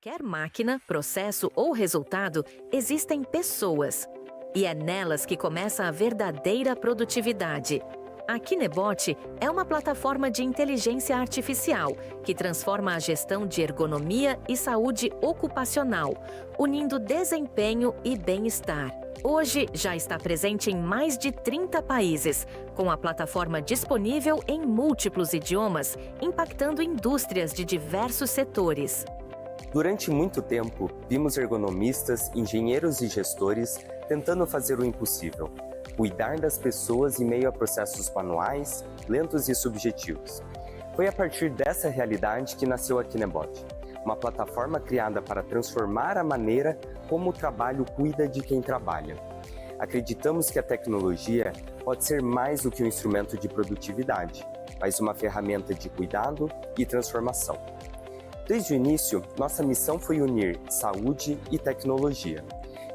Qualquer máquina, processo ou resultado, existem pessoas. E é nelas que começa a verdadeira produtividade. A Kinebot é uma plataforma de inteligência artificial que transforma a gestão de ergonomia e saúde ocupacional, unindo desempenho e bem-estar. Hoje já está presente em mais de 30 países, com a plataforma disponível em múltiplos idiomas, impactando indústrias de diversos setores. Durante muito tempo, vimos ergonomistas, engenheiros e gestores tentando fazer o impossível: cuidar das pessoas em meio a processos manuais, lentos e subjetivos. Foi a partir dessa realidade que nasceu a Kinebot, uma plataforma criada para transformar a maneira como o trabalho cuida de quem trabalha. Acreditamos que a tecnologia pode ser mais do que um instrumento de produtividade, mas uma ferramenta de cuidado e transformação. Desde o início, nossa missão foi unir saúde e tecnologia,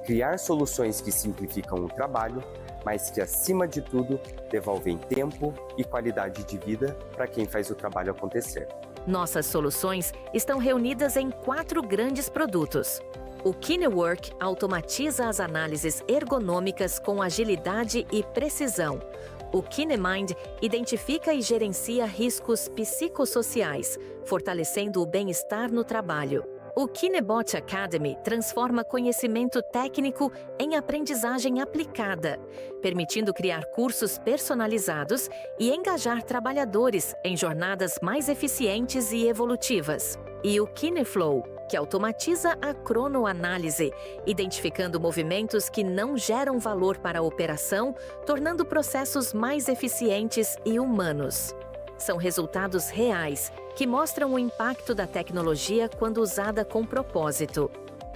criar soluções que simplificam o trabalho, mas que, acima de tudo, devolvem tempo e qualidade de vida para quem faz o trabalho acontecer. Nossas soluções estão reunidas em 4 grandes produtos. O KineWork automatiza as análises ergonômicas com agilidade e precisão. O KineMind identifica e gerencia riscos psicossociais, fortalecendo o bem-estar no trabalho. O Kinebot Academy transforma conhecimento técnico em aprendizagem aplicada, permitindo criar cursos personalizados e engajar trabalhadores em jornadas mais eficientes e evolutivas. E o KineFlow, que automatiza a cronoanálise, identificando movimentos que não geram valor para a operação, tornando processos mais eficientes e humanos. São resultados reais que mostram o impacto da tecnologia quando usada com propósito.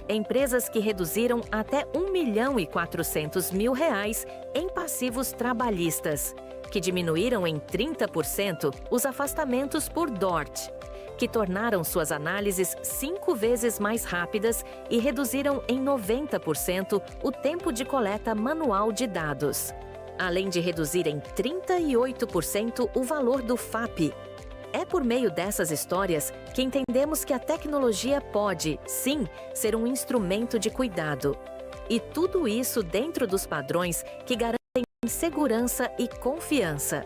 Empresas que reduziram até R$ 1.400.000 em passivos trabalhistas, que diminuíram em 30% os afastamentos por DORT, que tornaram suas análises 5 vezes mais rápidas e reduziram em 90% o tempo de coleta manual de dados, além de reduzir em 38% o valor do FAP. É por meio dessas histórias que entendemos que a tecnologia pode, sim, ser um instrumento de cuidado. E tudo isso dentro dos padrões que garantem segurança e confiança,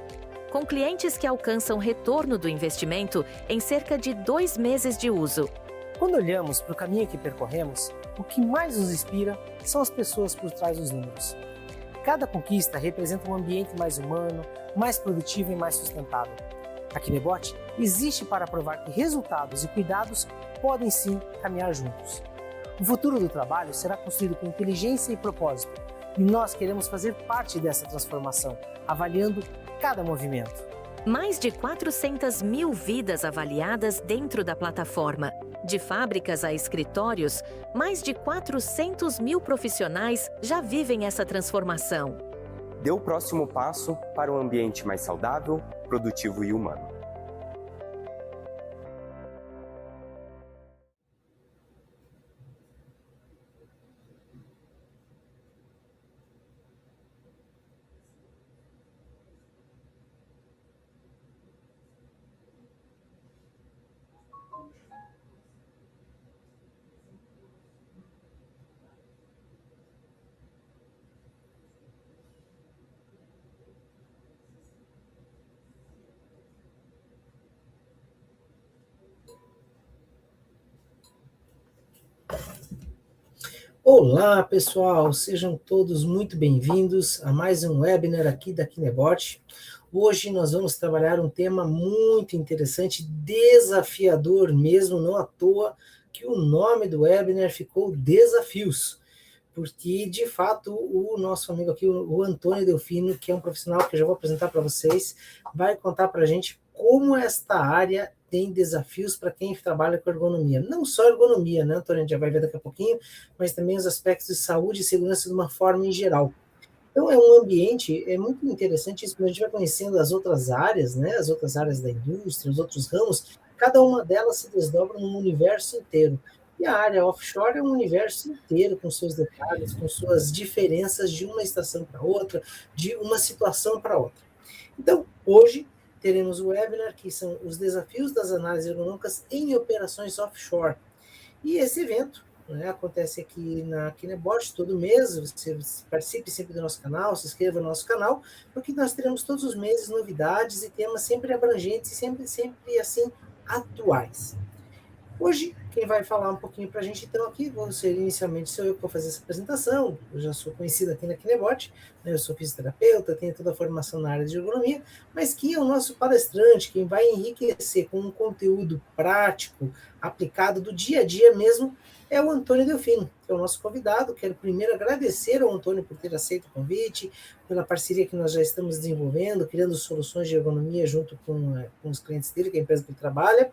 com clientes que alcançam retorno do investimento em cerca de 2 meses de uso. Quando olhamos para o caminho que percorremos, o que mais nos inspira são as pessoas por trás dos números. Cada conquista representa um ambiente mais humano, mais produtivo e mais sustentável. A Kinebot existe para provar que resultados e cuidados podem sim caminhar juntos. O futuro do trabalho será construído com inteligência e propósito, e nós queremos fazer parte dessa transformação, avaliando cada movimento. Mais de 400 mil vidas avaliadas dentro da plataforma. De fábricas a escritórios, mais de 400 mil profissionais já vivem essa transformação. Dê o próximo passo para um ambiente mais saudável, produtivo e humano. Olá, pessoal! Sejam todos muito bem-vindos a mais um webinar aqui da Kinebot. Hoje nós vamos trabalhar um tema muito interessante, desafiador mesmo, não à toa que o nome do webinar ficou Desafios, porque, de fato, o nosso amigo aqui, o Antônio Delfino, que é um profissional que eu já vou apresentar para vocês, vai contar para a gente como esta área tem desafios para quem trabalha com ergonomia. Não só ergonomia, né, Antônio? A gente já vai ver daqui a pouquinho, mas também os aspectos de saúde e segurança de uma forma em geral. Então, é um ambiente, é muito interessante isso, quando a gente vai conhecendo as outras áreas, né, as outras áreas da indústria, os outros ramos, cada uma delas se desdobra num universo inteiro. E a área offshore é um universo inteiro, com seus detalhes, com suas diferenças de uma estação para outra, de uma situação para outra. Então, hoje, teremos o webinar, que são os desafios das análises ergonômicas em operações offshore. E esse evento, né, acontece aqui na Kinebot todo mês. Você participe sempre do nosso canal, se inscreva no nosso canal, porque nós teremos todos os meses novidades e temas sempre abrangentes e sempre assim atuais. Hoje, quem vai falar um pouquinho para a gente, então, aqui, inicialmente sou eu que vou fazer essa apresentação. Eu já sou conhecido aqui na Kinebot, né? Eu sou fisioterapeuta, tenho toda a formação na área de ergonomia, mas quem é o nosso palestrante, quem vai enriquecer com um conteúdo prático, aplicado do dia a dia mesmo, é o Antônio Delfino, que é o nosso convidado. Quero primeiro agradecer ao Antônio por ter aceito o convite, pela parceria que nós já estamos desenvolvendo, criando soluções de ergonomia junto com os clientes dele, que é a empresa que ele trabalha,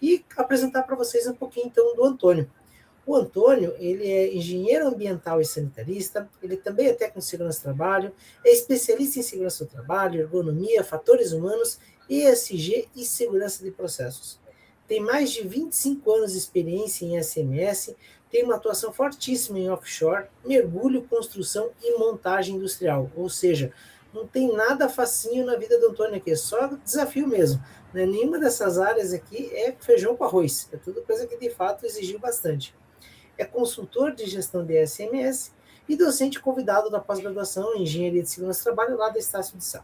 e apresentar para vocês um pouquinho, então, do Antônio. O Antônio, ele é engenheiro ambiental e sanitarista, ele também é técnico de segurança do trabalho, é especialista em segurança do trabalho, ergonomia, fatores humanos, ESG e segurança de processos. Tem mais de 25 anos de experiência em SMS, tem uma atuação fortíssima em offshore, mergulho, construção e montagem industrial, ou seja, não tem nada facinho na vida do Antônio aqui, é só desafio mesmo. Né? Nenhuma dessas áreas aqui é feijão com arroz, é tudo coisa que de fato exigiu bastante. É consultor de gestão de SMS e docente convidado da pós-graduação em Engenharia de Segurança do Trabalho lá da Estácio de Sá.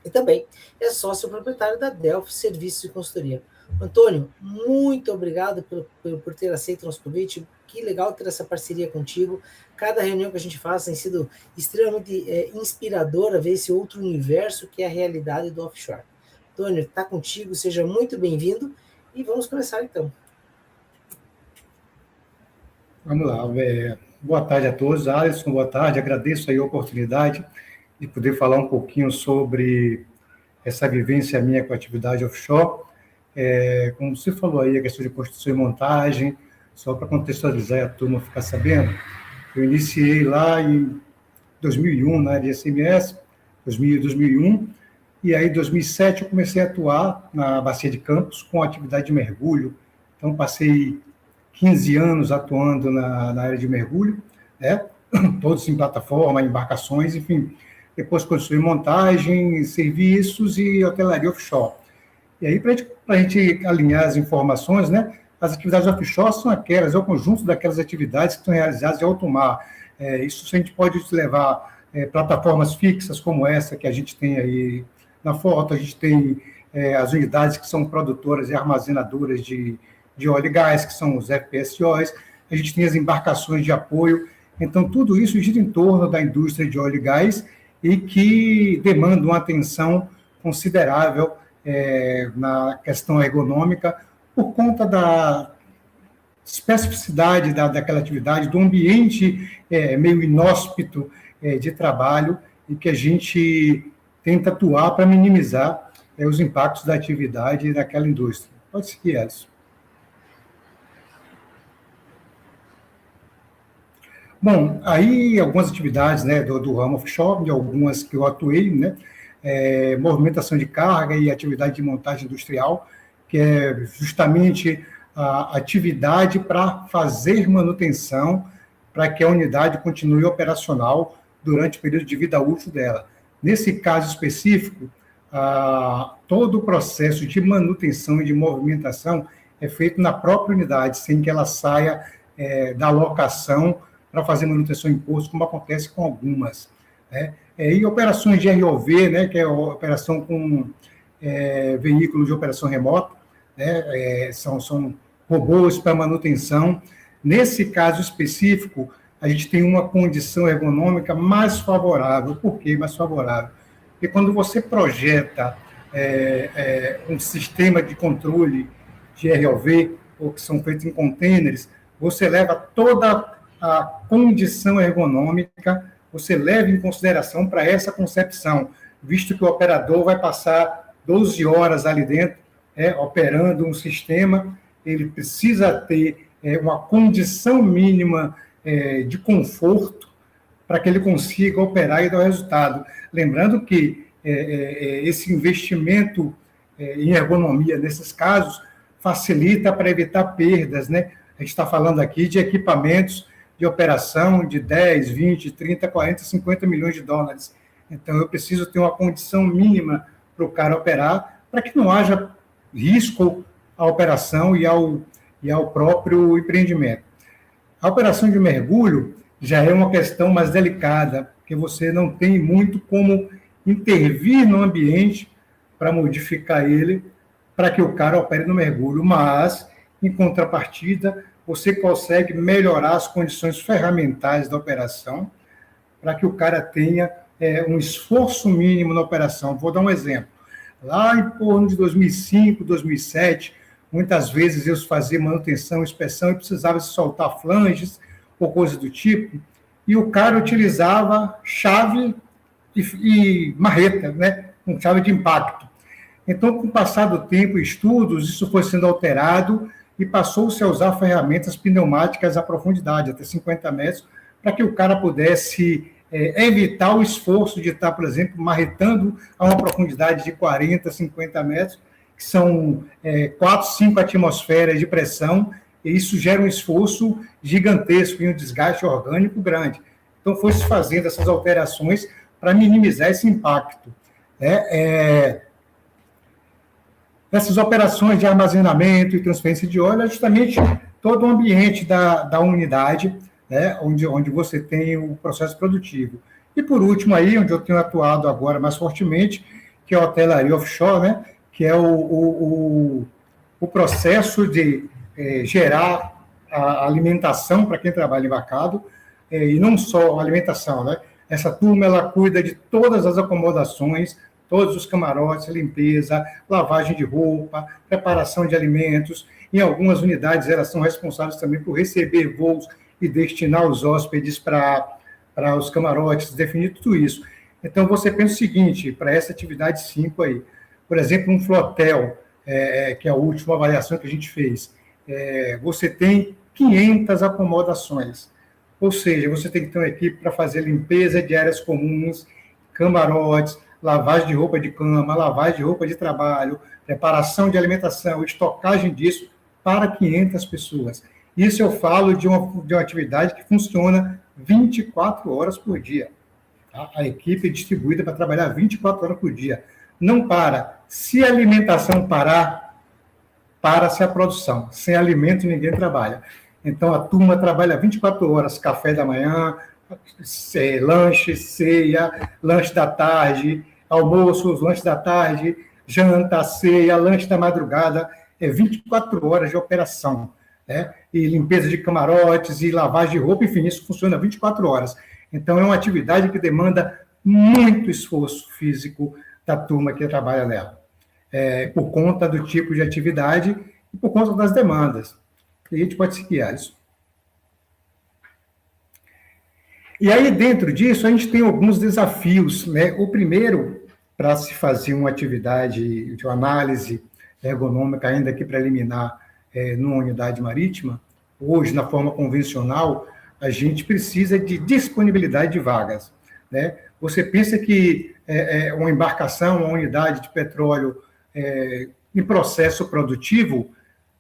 E também é sócio proprietário da Delphi Serviços de Consultoria. Antônio, muito obrigado por ter aceito o nosso convite. Que legal ter essa parceria contigo. Cada reunião que a gente faz tem sido extremamente inspiradora ver esse outro universo que é a realidade do offshore. Antônio, está contigo, seja muito bem-vindo e vamos começar então. Vamos lá. Boa tarde a todos. Alisson, boa tarde. Agradeço aí a oportunidade de poder falar um pouquinho sobre essa vivência minha com a atividade offshore. Como você falou aí, a questão de construção e montagem, só para contextualizar e a turma ficar sabendo, eu iniciei lá em 2001 na área de SMS, 2001, e aí em 2007 eu comecei a atuar na Bacia de Campos com atividade de mergulho. Então passei 15 anos atuando na área de mergulho, né? Todos em plataforma, embarcações, enfim. Depois construí montagem, serviços e hotelaria offshore. E aí, para a gente alinhar as informações, né, as atividades offshore são aquelas, é o conjunto daquelas atividades que são realizadas em alto mar. Isso a gente pode levar plataformas fixas como essa que a gente tem aí na foto, a gente tem as unidades que são produtoras e armazenadoras de óleo e gás, que são os FPSOs, a gente tem as embarcações de apoio. Então, tudo isso gira em torno da indústria de óleo e gás e que demanda uma atenção considerável na questão ergonômica, por conta da especificidade daquela atividade, do ambiente meio inóspito de trabalho, e que a gente tenta atuar para minimizar os impactos da atividade daquela indústria. Pode seguir, Alisson. Bom, aí algumas atividades, né, do ramo offshore, de algumas que eu atuei, né, movimentação de carga e atividade de montagem industrial, que é justamente a atividade para fazer manutenção, para que a unidade continue operacional durante o período de vida útil dela. Nesse caso específico, todo o processo de manutenção e de movimentação é feito na própria unidade, sem que ela saia da locação para fazer manutenção em posto, como acontece com algumas, né? E operações de ROV, né, que é a operação com veículos de operação remota, né, são robôs para manutenção. Nesse caso específico, a gente tem uma condição ergonômica mais favorável. Por que mais favorável? Porque quando você projeta um sistema de controle de ROV, ou que são feitos em containers, você leva toda a condição ergonômica, você leva em consideração para essa concepção, visto que o operador vai passar 12 horas ali dentro, operando um sistema, ele precisa ter uma condição mínima de conforto para que ele consiga operar e dar o resultado. Lembrando que esse investimento em ergonomia, nesses casos, facilita para evitar perdas, né? A gente está falando aqui de equipamentos de operação de 10, 20, 30, 40, 50 milhões de dólares. Então, eu preciso ter uma condição mínima para o cara operar, para que não haja risco à operação e ao e ao próprio empreendimento. A operação de mergulho já é uma questão mais delicada, porque você não tem muito como intervir no ambiente para modificar ele, para que o cara opere no mergulho, mas, em contrapartida, você consegue melhorar as condições ferramentais da operação para que o cara tenha um esforço mínimo na operação. Vou dar um exemplo. Lá em torno de 2005, 2007, muitas vezes eu fazia manutenção, inspeção e precisava soltar flanges ou coisa do tipo, e o cara utilizava chave e marreta, né, com chave de impacto. Então, com o passar do tempo e estudos, isso foi sendo alterado e passou-se a usar ferramentas pneumáticas à profundidade, até 50 metros, para que o cara pudesse evitar o esforço de estar, por exemplo, marretando a uma profundidade de 40, 50 metros, que são 4, 5 atmosferas de pressão, e isso gera um esforço gigantesco e um desgaste orgânico grande. Então, foi-se fazendo essas alterações para minimizar esse impacto. Essas operações de armazenamento e transferência de óleo é justamente todo o ambiente da unidade, né, onde você tem o processo produtivo. E, por último, aí, onde eu tenho atuado agora mais fortemente, que é a hotelaria offshore, né, que é o processo de gerar a alimentação para quem trabalha embarcado, e não só a alimentação, né? Essa turma, ela cuida de todas as acomodações, todos os camarotes, limpeza, lavagem de roupa, preparação de alimentos. Em algumas unidades, elas são responsáveis também por receber voos e destinar os hóspedes para os camarotes, definir tudo isso. Então, você pensa o seguinte, para essa atividade 5 aí, por exemplo, um flotel, que é a última avaliação que a gente fez, você tem 500 acomodações, ou seja, você tem que ter uma equipe para fazer limpeza de áreas comuns, camarotes, lavagem de roupa de cama, lavagem de roupa de trabalho, preparação de alimentação, estocagem disso para 500 pessoas. Isso eu falo de uma atividade que funciona 24 horas por dia. Tá? A equipe é distribuída para trabalhar 24 horas por dia. Não para. Se a alimentação parar, para-se a produção. Sem alimento, ninguém trabalha. Então, a turma trabalha 24 horas, café da manhã, lanche, ceia, lanche da tarde, almoço, lanche da tarde, janta, ceia, lanche da madrugada, 24 horas de operação, né? E limpeza de camarotes e lavagem de roupa, enfim, isso funciona 24 horas. Então, é uma atividade que demanda muito esforço físico da turma que trabalha nela, por conta do tipo de atividade e por conta das demandas. E a gente pode seguir isso. E aí, dentro disso, a gente tem alguns desafios, né? O primeiro, para se fazer uma atividade de uma análise ergonômica, ainda que preliminar, numa unidade marítima, hoje, na forma convencional, a gente precisa de disponibilidade de vagas, né? Você pensa que uma embarcação, uma unidade de petróleo em processo produtivo,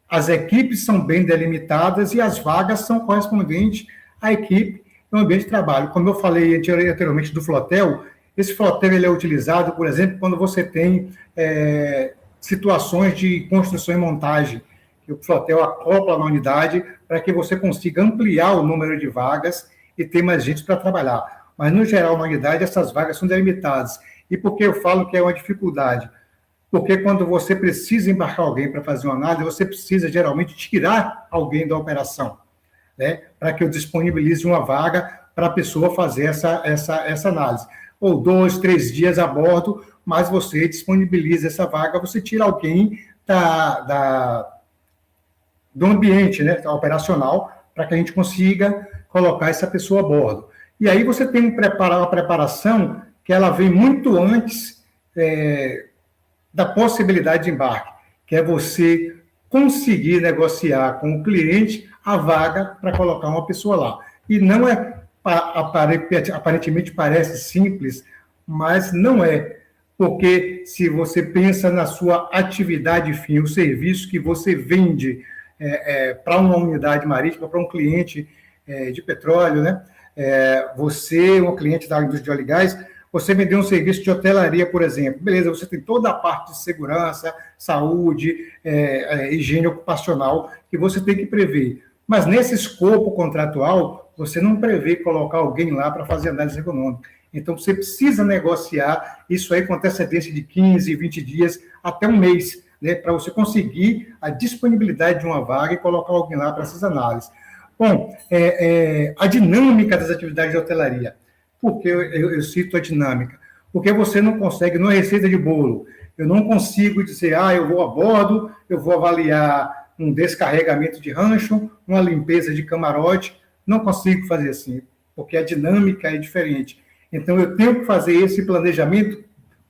as equipes são bem delimitadas e as vagas são correspondentes à equipe no ambiente de trabalho. Como eu falei anteriormente do flotel, esse flotel ele é utilizado, por exemplo, quando você tem situações de construção e montagem, que o flotel acopla na unidade para que você consiga ampliar o número de vagas e ter mais gente para trabalhar. Mas, no geral, na unidade, essas vagas são delimitadas. E por que eu falo que é uma dificuldade? Porque quando você precisa embarcar alguém para fazer uma análise, você precisa, geralmente, tirar alguém da operação, né? Para que eu disponibilize uma vaga para a pessoa fazer essa análise. Ou 2, 3 dias a bordo, mas você disponibiliza essa vaga, você tira alguém do ambiente, né, operacional, para que a gente consiga colocar essa pessoa a bordo. E aí você tem uma preparação que ela vem muito antes da possibilidade de embarque, que é você conseguir negociar com o cliente a vaga para colocar uma pessoa lá. E não aparentemente parece simples, mas não é, porque se você pensa na sua atividade fim, o serviço que você vende para uma unidade marítima, para um cliente de petróleo, né? Você, um cliente da indústria de óleo e gás, Você vender um serviço de hotelaria, por exemplo, beleza, você tem toda a parte de segurança, saúde, higiene ocupacional que você tem que prever. Mas nesse escopo contratual, você não prevê colocar alguém lá para fazer análise econômica. Então, você precisa negociar isso aí com antecedência de 15, 20 dias, até um mês, né, para você conseguir a disponibilidade de uma vaga e colocar alguém lá para essas análises. Bom, a dinâmica das atividades de hotelaria. Por que eu cito a dinâmica? Porque você não consegue, não é receita de bolo. Eu não consigo dizer, eu vou a bordo, eu vou avaliar um descarregamento de rancho, uma limpeza de camarote. Não consigo fazer assim, porque a dinâmica é diferente. Então, eu tenho que fazer esse planejamento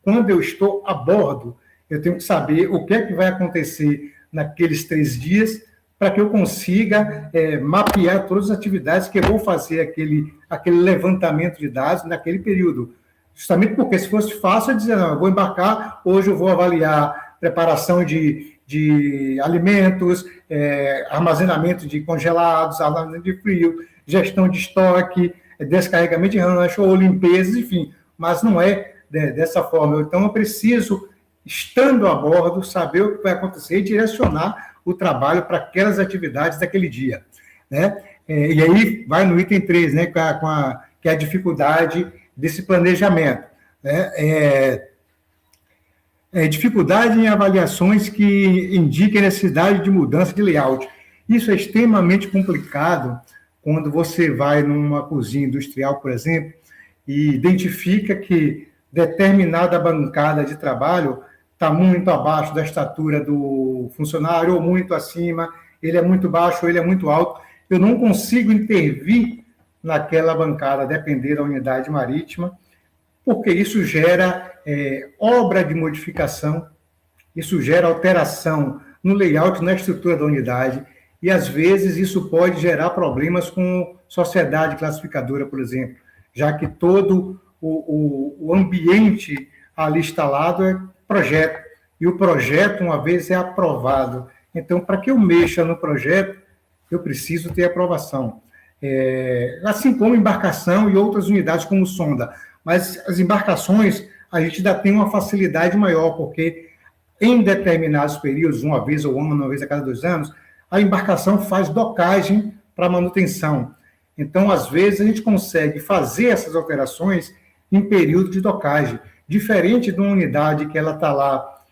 quando eu estou a bordo. Eu tenho que saber o que é que vai acontecer naqueles 3 dias para que eu consiga mapear todas as atividades que eu vou fazer aquele levantamento de dados naquele período. Justamente porque, se fosse fácil, eu dizer, não, eu vou embarcar, hoje eu vou avaliar preparação de alimentos, armazenamento de congelados, armazenamento de frio, gestão de estoque, descarregamento de rancho ou limpezas, enfim, mas não é dessa forma. Então, eu preciso, estando a bordo, saber o que vai acontecer e direcionar o trabalho para aquelas atividades daquele dia, né? E aí vai no item 3, né, que é a dificuldade desse planejamento, né? Dificuldade em avaliações que indiquem a necessidade de mudança de layout. Isso é extremamente complicado quando você vai numa cozinha industrial, por exemplo, e identifica que determinada bancada de trabalho está muito abaixo da estatura do funcionário, ou muito acima, ele é muito baixo, ou ele é muito alto. Eu não consigo intervir naquela bancada, depender da unidade marítima, porque isso gera obra de modificação, isso gera alteração no layout, na estrutura da unidade, e, às vezes, isso pode gerar problemas com sociedade classificadora, por exemplo, já que todo o ambiente ali instalado é projeto, e o projeto, uma vez, é aprovado. Então, para que eu mexa no projeto, eu preciso ter aprovação. Assim como embarcação e outras unidades como sonda. Mas as embarcações, a gente ainda tem uma facilidade maior, porque em determinados períodos, uma vez ou uma vez a cada 2 anos, a embarcação faz docagem para manutenção. Então, às vezes, a gente consegue fazer essas alterações em período de docagem, diferente de uma unidade que ela está lá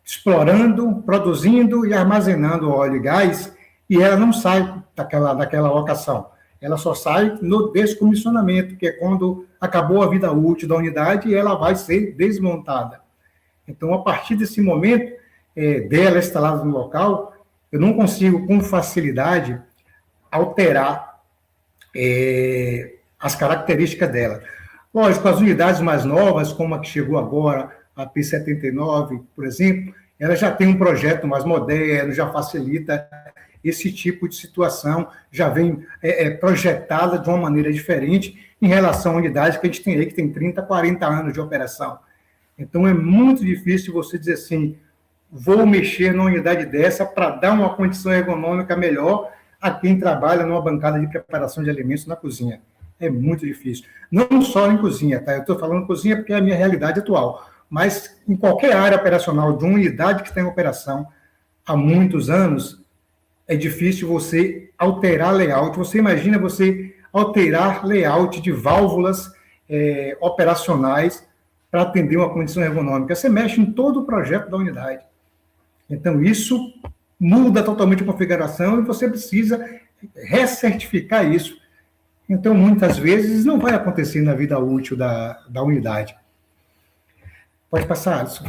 explorando, produzindo e armazenando óleo e gás, e ela não sai daquela locação. Ela só sai no descomissionamento, que é quando acabou a vida útil da unidade e ela vai ser desmontada. Então, a partir desse momento, dela instalada no local, eu não consigo, com facilidade, alterar as características dela. Lógico, as unidades mais novas, como a que chegou agora, a P79, por exemplo, ela já tem um projeto mais moderno, já facilita esse tipo de situação, já vem projetada de uma maneira diferente em relação à unidade que a gente tem aí, que tem 30, 40 anos de operação. Então, é muito difícil você dizer assim, vou mexer numa unidade dessa para dar uma condição ergonômica melhor a quem trabalha numa bancada de preparação de alimentos na cozinha. É muito difícil. Não só em cozinha, tá? Eu estou falando cozinha porque é a minha realidade atual, mas em qualquer área operacional de uma unidade que está em operação há muitos anos, é difícil você alterar layout. Você imagina você alterar layout de válvulas operacionais para atender uma condição ergonômica. Você mexe em todo o projeto da unidade. Então, isso muda totalmente a configuração e você precisa recertificar isso. Então, muitas vezes, não vai acontecer na vida útil da unidade. Pode passar, Alisson.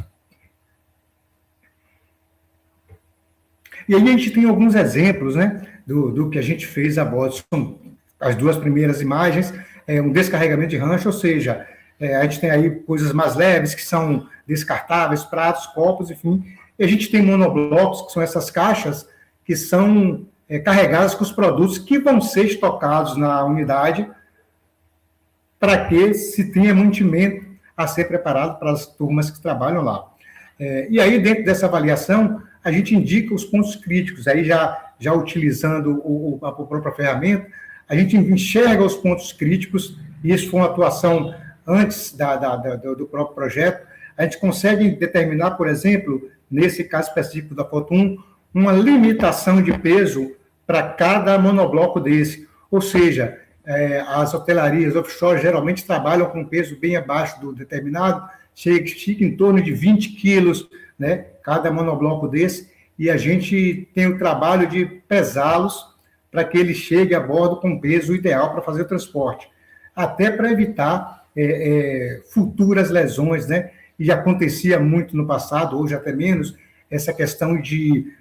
E aí a gente tem alguns exemplos, né, do que a gente fez a bordo. São as 2 primeiras imagens, um descarregamento de rancho, ou seja, a gente tem aí coisas mais leves, que são descartáveis, pratos, copos, enfim. E a gente tem monoblocos, que são essas caixas que são carregadas com os produtos que vão ser estocados na unidade para que se tenha mantimento a ser preparado para as turmas que trabalham lá. E aí, dentro dessa avaliação, a gente indica os pontos críticos. Aí, já utilizando a própria ferramenta, a gente enxerga os pontos críticos, e isso foi uma atuação antes do próprio projeto, a gente consegue determinar, por exemplo, nesse caso específico da foto 1, uma limitação de peso para cada monobloco desse. Ou seja, as hotelarias offshore geralmente trabalham com peso bem abaixo do determinado, chega em torno de 20 quilos, né, cada monobloco desse, e a gente tem o trabalho de pesá-los para que ele chegue a bordo com o peso ideal para fazer o transporte, até para evitar futuras lesões, né? E já acontecia muito no passado, hoje até menos, essa questão de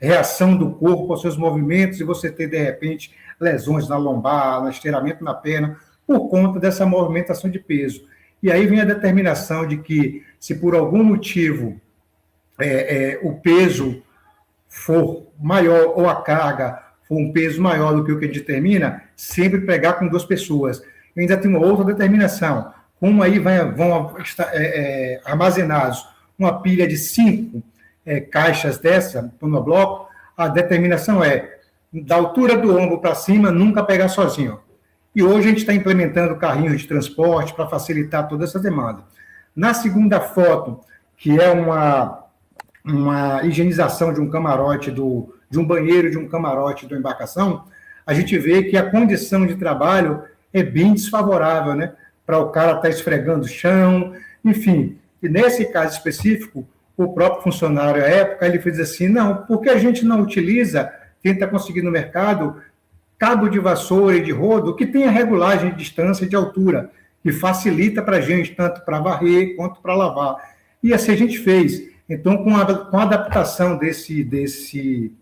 reação do corpo aos seus movimentos e você ter, de repente, lesões na lombar, no esteiramento na perna, por conta dessa movimentação de peso. E aí vem a determinação de que, se por algum motivo o peso for maior ou a carga for um peso maior do que o que a gente determina, sempre pegar com 2 pessoas. Eu ainda tem uma outra determinação. Como aí vão estar armazenados uma pilha de 5 caixas dessa, monobloco, a determinação é, da altura do ombro para cima, nunca pegar sozinho. E hoje a gente está implementando carrinhos de transporte para facilitar toda essa demanda. Na segunda foto, que é uma higienização de um camarote, de um banheiro, de um camarote da embarcação, a gente vê que a condição de trabalho é bem desfavorável, né? Para o cara estar esfregando o chão, enfim. E nesse caso específico, o próprio funcionário, à época, ele fez assim, não, por que a gente não utiliza, tenta conseguir no mercado, cabo de vassoura e de rodo, que tem a regulagem de distância e de altura, que facilita para a gente, tanto para varrer quanto para lavar. E assim a gente fez. Então, com a adaptação desse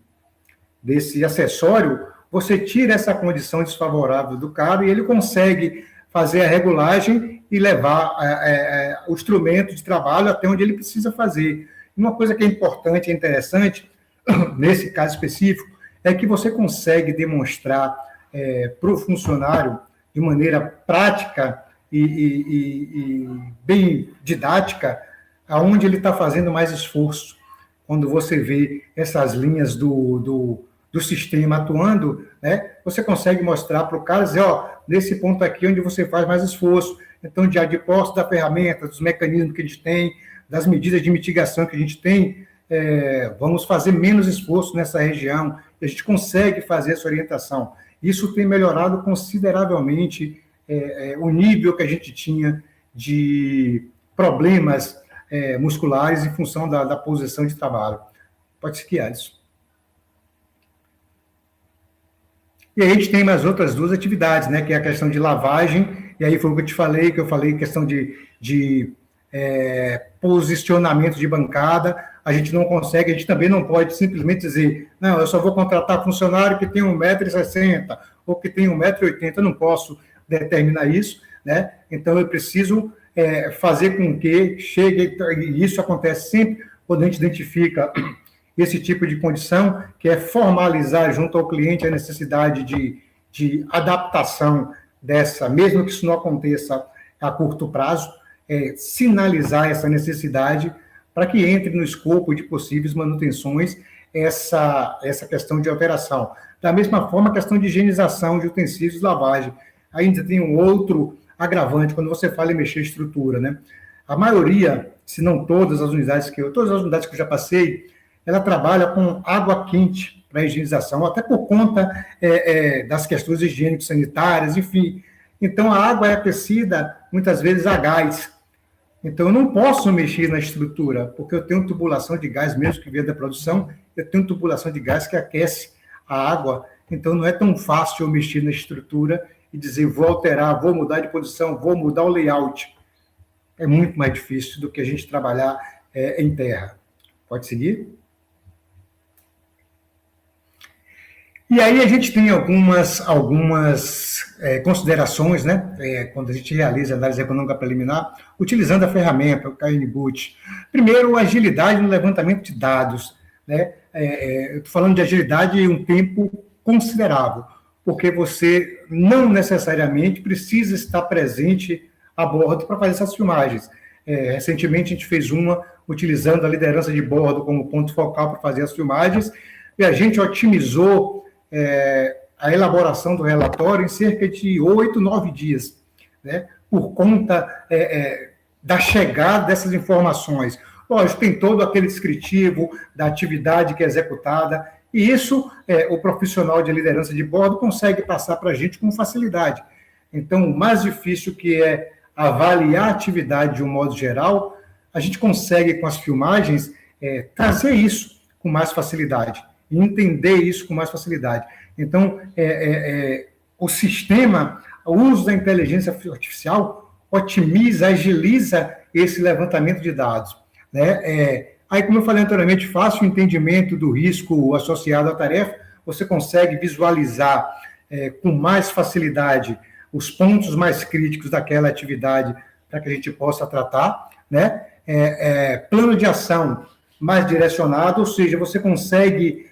acessório, você tira essa condição desfavorável do cara e ele consegue fazer a regulagem e levar o instrumento de trabalho até onde ele precisa fazer. Uma coisa que é importante e interessante, nesse caso específico, é que você consegue demonstrar para o funcionário, de maneira prática e bem didática, aonde ele está fazendo mais esforço. Quando você vê essas linhas do sistema atuando, né, você consegue mostrar para o cara, dizer, nesse ponto aqui onde você faz mais esforço. Então, de posse da ferramenta, dos mecanismos que a gente tem, das medidas de mitigação que a gente tem, vamos fazer menos esforço nessa região, e a gente consegue fazer essa orientação. Isso tem melhorado consideravelmente o nível que a gente tinha de problemas musculares em função da posição de trabalho. Pode seguir, Alisson. E aí a gente tem mais outras 2 atividades, né, que é a questão de lavagem, e aí foi o que eu te falei, questão de posicionamento de bancada. A gente não consegue, a gente também não pode simplesmente dizer, não, eu só vou contratar funcionário que tem 1,60 m ou que tem 1,80 m, eu não posso determinar isso, né? Então eu preciso fazer com que chegue, e isso acontece sempre quando a gente identifica esse tipo de condição, que é formalizar junto ao cliente a necessidade de adaptação dessa, mesmo que isso não aconteça a curto prazo, sinalizar essa necessidade para que entre no escopo de possíveis manutenções essa questão de alteração. Da mesma forma, a questão de higienização de utensílios de lavagem. Ainda tem um outro agravante quando você fala em mexer em estrutura, né? A maioria, se não todas as unidades que eu já passei, ela trabalha com água quente para higienização, até por conta das questões higiênico-sanitárias, enfim. Então, a água é aquecida, muitas vezes, a gás. Então, eu não posso mexer na estrutura, porque eu tenho tubulação de gás, mesmo que venha da produção, eu tenho tubulação de gás que aquece a água. Então, não é tão fácil eu mexer na estrutura e dizer, vou alterar, vou mudar de posição, vou mudar o layout. É muito mais difícil do que a gente trabalhar em terra. Pode seguir? E aí a gente tem algumas considerações, né, quando a gente realiza a análise econômica preliminar, utilizando a ferramenta, o KNBut. Primeiro, agilidade no levantamento de dados, né? Eu estou falando de agilidade em um tempo considerável, porque você não necessariamente precisa estar presente a bordo para fazer essas filmagens. Recentemente a gente fez uma utilizando a liderança de bordo como ponto focal para fazer as filmagens, e a gente otimizou a elaboração do relatório em cerca de 8, 9 dias, né? por conta da chegada dessas informações. Lógico, tem todo aquele descritivo da atividade que é executada, e isso o profissional de liderança de bordo consegue passar para a gente com facilidade. Então, o mais difícil que é avaliar a atividade de um modo geral, a gente consegue, com as filmagens, trazer isso com mais facilidade, e entender isso com mais facilidade. Então, o sistema, o uso da inteligência artificial otimiza, agiliza esse levantamento de dados, né? Aí, como eu falei anteriormente, fácil entendimento do risco associado à tarefa, você consegue visualizar com mais facilidade os pontos mais críticos daquela atividade para que a gente possa tratar, né? Plano de ação mais direcionado, ou seja, você consegue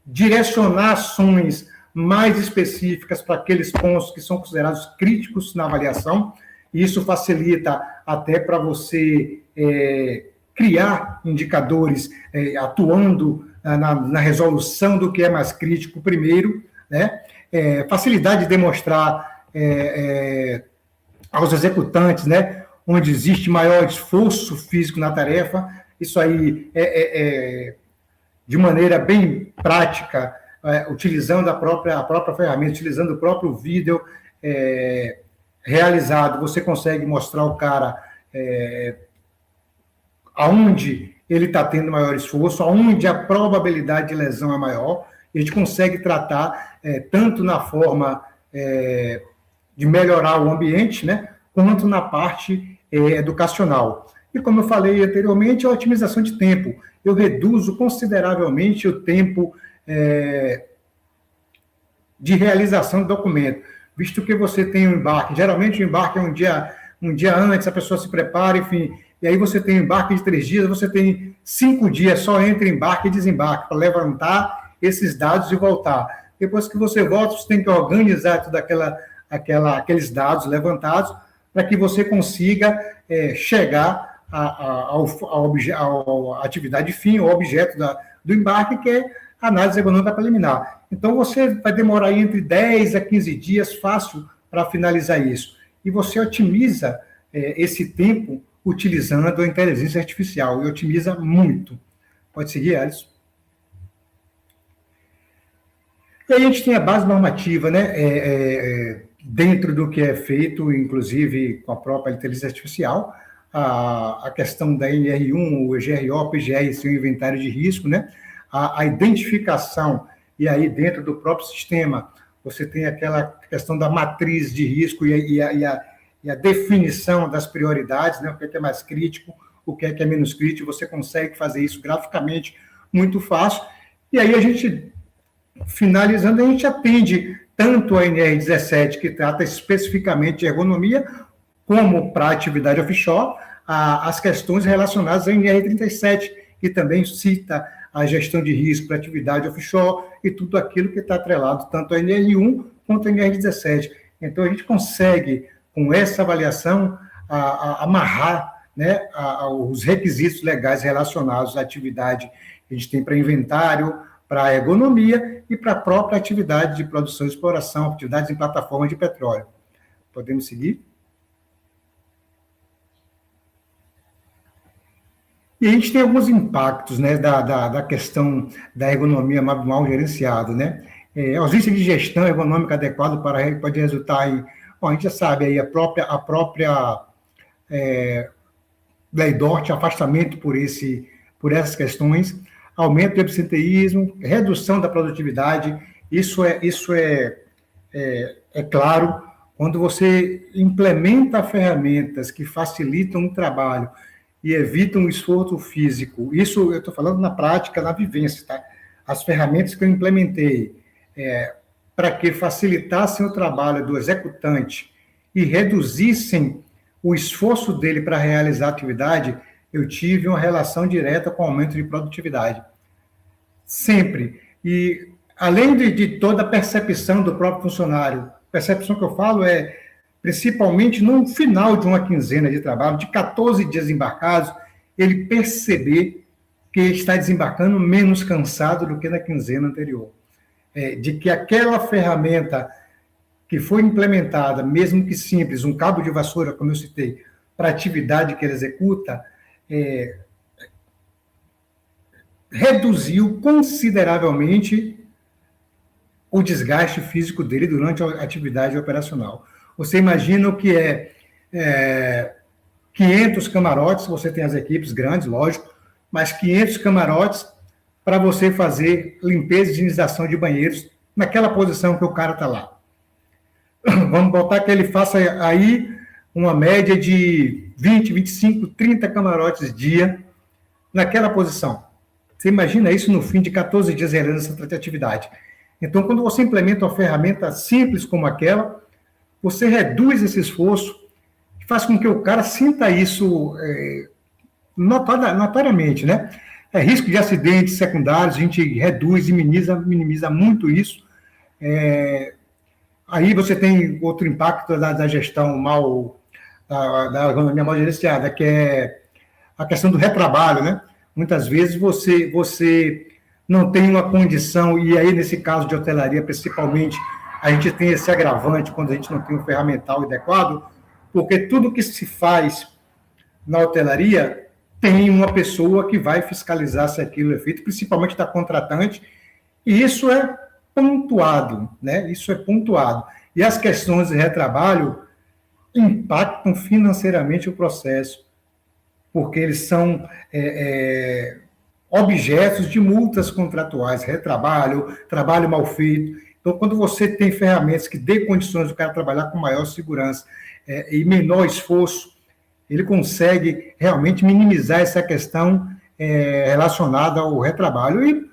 direcionar ações mais específicas para aqueles pontos que são considerados críticos na avaliação, e isso facilita até para você criar indicadores atuando na resolução do que é mais crítico primeiro, né? Facilidade de demonstrar aos executantes, né, onde existe maior esforço físico na tarefa. Isso aí de maneira bem prática, utilizando a própria ferramenta, utilizando o próprio vídeo realizado, você consegue mostrar o cara aonde ele está tendo maior esforço, aonde a probabilidade de lesão é maior. A gente consegue tratar tanto na forma de melhorar o ambiente, né, quanto na parte educacional. E como eu falei anteriormente, a otimização de tempo. Eu reduzo consideravelmente o tempo de realização do documento, visto que você tem um embarque. Geralmente o embarque é um dia antes, a pessoa se prepara, enfim, e aí você tem um embarque de 3 dias, você tem 5 dias só entre embarque e desembarque, para levantar esses dados e voltar. Depois que você volta, você tem que organizar toda aqueles dados levantados para que você consiga chegar à atividade fim, ao objeto do embarque, que é a análise econômica preliminar. Então, você vai demorar entre 10 a 15 dias fácil para finalizar isso. E você otimiza esse tempo utilizando a inteligência artificial, e otimiza muito. Pode seguir, Alisson. E aí a gente tem a base normativa, né, dentro do que é feito, inclusive com a própria inteligência artificial, a questão da NR1, o GRO, o PGR, seu inventário de risco, né, a identificação, e aí dentro do próprio sistema, você tem aquela questão da matriz de risco e a definição das prioridades, né, o que é mais crítico, o que é menos crítico, você consegue fazer isso graficamente muito fácil, e aí a gente... Finalizando, a gente atende tanto a NR17, que trata especificamente de ergonomia, como para a atividade offshore, as questões relacionadas à NR37, que também cita a gestão de risco para atividade offshore e tudo aquilo que está atrelado tanto à NR1 quanto à NR17. Então, a gente consegue, com essa avaliação, amarrar, né, os requisitos legais relacionados à atividade que a gente tem para inventário, para a ergonomia e para a própria atividade de produção e exploração, atividades em plataforma de petróleo. Podemos seguir? E a gente tem alguns impactos, né, da questão da ergonomia mal gerenciada, né? Ausência de gestão ergonômica adequada pode resultar em... Bom, a gente já sabe aí a própria lei DORT, afastamento por essas questões, aumento do absenteísmo, redução da produtividade. Isso é claro quando você implementa ferramentas que facilitam o trabalho e evitam o esforço físico. Isso eu estou falando na prática, na vivência, tá? As ferramentas que eu implementei para que facilitassem o trabalho do executante e reduzissem o esforço dele para realizar a atividade, eu tive uma relação direta com o aumento de produtividade. Sempre. E, além de toda a percepção do próprio funcionário, percepção que eu falo principalmente no final de uma quinzena de trabalho, de 14 dias embarcados, ele perceber que está desembarcando menos cansado do que na quinzena anterior. De que aquela ferramenta que foi implementada, mesmo que simples, um cabo de vassoura, como eu citei, para a atividade que ele executa, reduziu consideravelmente o desgaste físico dele durante a atividade operacional. Você imagina o que é 500 camarotes, você tem as equipes grandes, lógico, mas 500 camarotes para você fazer limpeza e higienização de banheiros naquela posição que o cara está lá. Vamos botar que ele faça aí uma média de 20, 25, 30 camarotes dia naquela posição. Você imagina isso no fim de 14 dias realizando essa atividade. Então, quando você implementa uma ferramenta simples como aquela, você reduz esse esforço, faz com que o cara sinta isso notoriamente, né? Risco de acidentes secundários, a gente reduz e minimiza muito isso. Aí você tem outro impacto da gestão da economia mal gerenciada, que é a questão do retrabalho, né? Muitas vezes você não tem uma condição, e aí nesse caso de hotelaria principalmente, a gente tem esse agravante quando a gente não tem um ferramental adequado, porque tudo que se faz na hotelaria tem uma pessoa que vai fiscalizar se aquilo é feito, principalmente da contratante, e isso é pontuado, né? Isso é pontuado. E as questões de retrabalho impactam financeiramente o processo, porque eles são objetos de multas contratuais, retrabalho, trabalho mal feito. Então, quando você tem ferramentas que dê condições do cara trabalhar com maior segurança e menor esforço, ele consegue realmente minimizar essa questão relacionada ao retrabalho. E,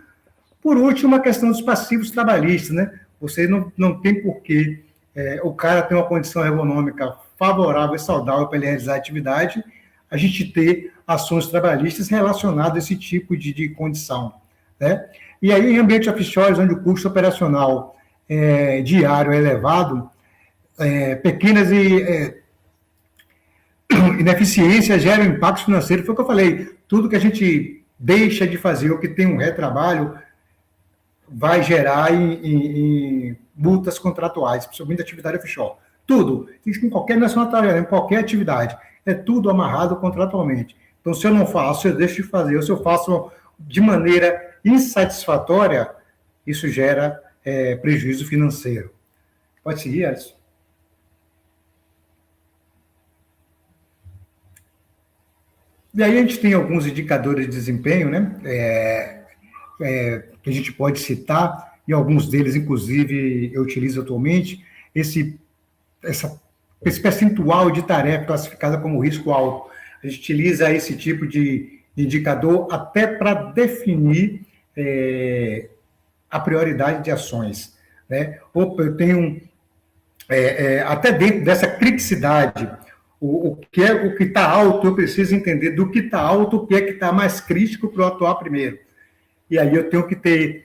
por último, a questão dos passivos trabalhistas, né? Você não tem porquê o cara ter uma condição ergonômica favorável e saudável para ele realizar a atividade, a gente ter ações trabalhistas relacionadas a esse tipo de condição, né? E aí, em ambiente offshore, onde o custo operacional diário é elevado, pequenas ineficiências geram impacto financeiro. Foi o que eu falei, tudo que a gente deixa de fazer ou que tem um retrabalho vai gerar em multas contratuais, principalmente atividade offshore. Tudo, em qualquer nacionalidade, em qualquer atividade, é tudo amarrado contratualmente. Então, se eu não faço, se eu deixo de fazer, ou se eu faço de maneira insatisfatória, isso gera prejuízo financeiro. Pode seguir, Alisson? E aí a gente tem alguns indicadores de desempenho, né? Que a gente pode citar, e alguns deles, inclusive, eu utilizo atualmente, esse percentual de tarefa classificada como risco alto. A gente utiliza esse tipo de indicador até para definir a prioridade de ações, né? Eu tenho, até dentro dessa criticidade, o que está alto, eu preciso entender do que está alto, o que é que está mais crítico para eu atuar primeiro. E aí eu tenho que ter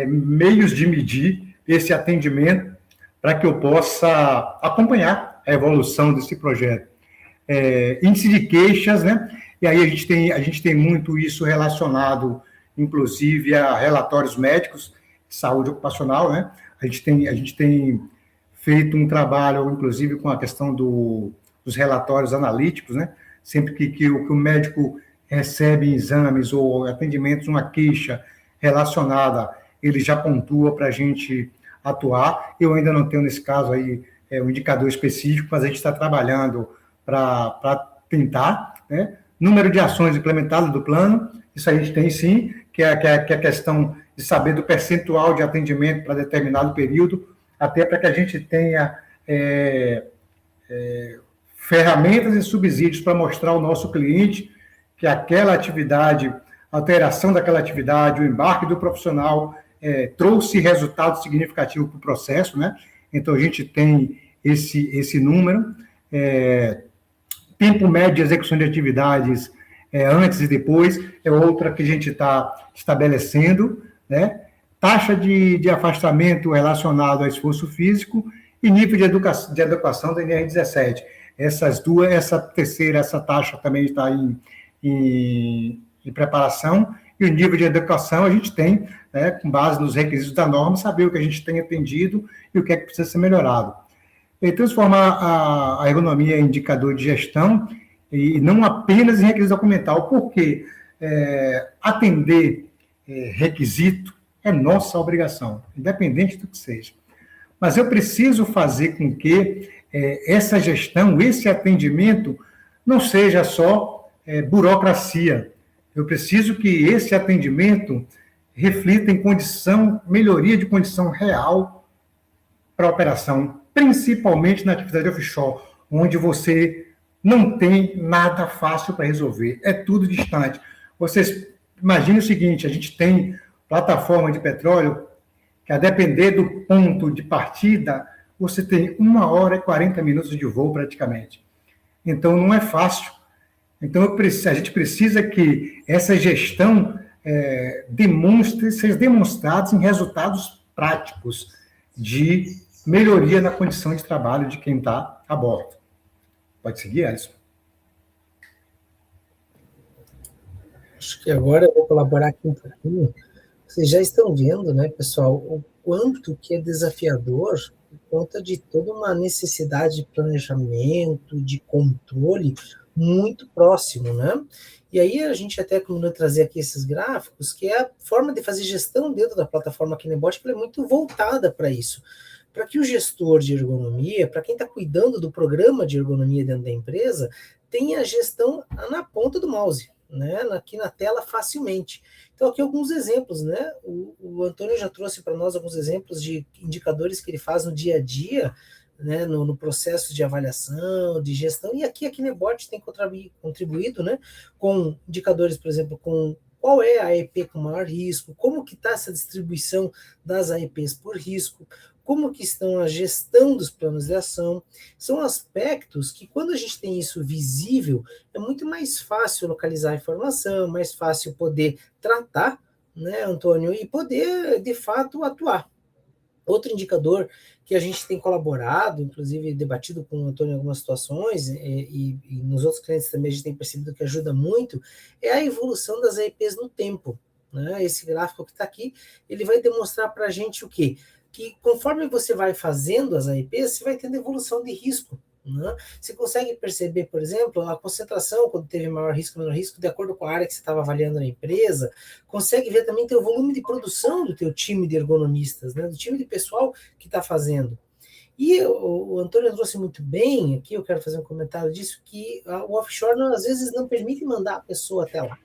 meios de medir esse atendimento para que eu possa acompanhar a evolução desse projeto. Índice de queixas, né? E aí a gente tem muito isso relacionado, inclusive, a relatórios médicos de saúde ocupacional, né? A gente tem feito um trabalho, inclusive, com a questão dos relatórios analíticos, né? Sempre que o médico recebe exames ou atendimentos, uma queixa relacionada, ele já pontua para a gente atuar. Eu ainda não tenho, nesse caso aí, um indicador específico, mas a gente está trabalhando para tentar, né? Número de ações implementadas do plano, isso a gente tem sim, que é a questão de saber do percentual de atendimento para determinado período, até para que a gente tenha ferramentas e subsídios para mostrar ao nosso cliente que aquela atividade, a alteração daquela atividade, o embarque do profissional trouxe resultado significativo para o processo, né? Então, a gente tem esse número. Tempo médio de execução de atividades antes e depois é outra que a gente está estabelecendo, né? Taxa de afastamento relacionado ao esforço físico e nível de adequação da NR17. Essa terceira, essa taxa também está em preparação, e o nível de adequação a gente tem, né, com base nos requisitos da norma, saber o que a gente tem atendido e o que é que precisa ser melhorado. e transformar a ergonomia em indicador de gestão e não apenas em requisito documental, porque atender requisito é nossa obrigação, independente do que seja. Mas eu preciso fazer com que essa gestão, esse atendimento, não seja só burocracia. Eu preciso que esse atendimento reflita em melhoria de condição real para a operação, principalmente na atividade offshore, onde você não tem nada fácil para resolver, é tudo distante. Vocês imaginem o seguinte, a gente tem plataforma de petróleo que, a depender do ponto de partida, você tem 1 hora e 40 minutos de voo praticamente. Então, não é fácil. Então, a gente precisa que essa gestão seja demonstrada em resultados práticos de melhoria na condição de trabalho de quem está a bordo. Pode seguir, Alisson? Acho que agora eu vou colaborar aqui um pouquinho. Vocês já estão vendo, né, pessoal, o quanto que é desafiador por conta de toda uma necessidade de planejamento, de controle muito próximo, né? E aí a gente até combinou trazer aqui esses gráficos, que é a forma de fazer gestão dentro da plataforma KineBot, que ela é muito voltada para isso. Para que o gestor de ergonomia, para quem está cuidando do programa de ergonomia dentro da empresa, tenha a gestão na ponta do mouse, né? Aqui na tela facilmente. Então, aqui alguns exemplos, né? O Antônio já trouxe para nós alguns exemplos de indicadores que ele faz no dia a dia, né? No processo de avaliação, de gestão, e aqui a KineBot tem contribuído, né? Com indicadores, por exemplo, com qual é a AEP com maior risco, como que está essa distribuição das AEPs por risco, como que estão a gestão dos planos de ação. São aspectos que, quando a gente tem isso visível, é muito mais fácil localizar a informação, mais fácil poder tratar, né, Antônio, e poder, de fato, atuar. Outro indicador que a gente tem colaborado, inclusive debatido com o Antônio em algumas situações, e nos outros clientes também a gente tem percebido que ajuda muito, é a evolução das AEPs no tempo, né? Esse gráfico que está aqui, ele vai demonstrar para a gente o quê? Que conforme você vai fazendo as AEPs, você vai tendo evolução de risco, né? Você consegue perceber, por exemplo, a concentração, quando teve maior risco, menor risco, de acordo com a área que você estava avaliando na empresa, consegue ver também o volume de produção do teu time de ergonomistas, né? Do time de pessoal que está fazendo. E o Antônio trouxe muito bem, aqui eu quero fazer um comentário disso, que o offshore às vezes não permite mandar a pessoa até lá.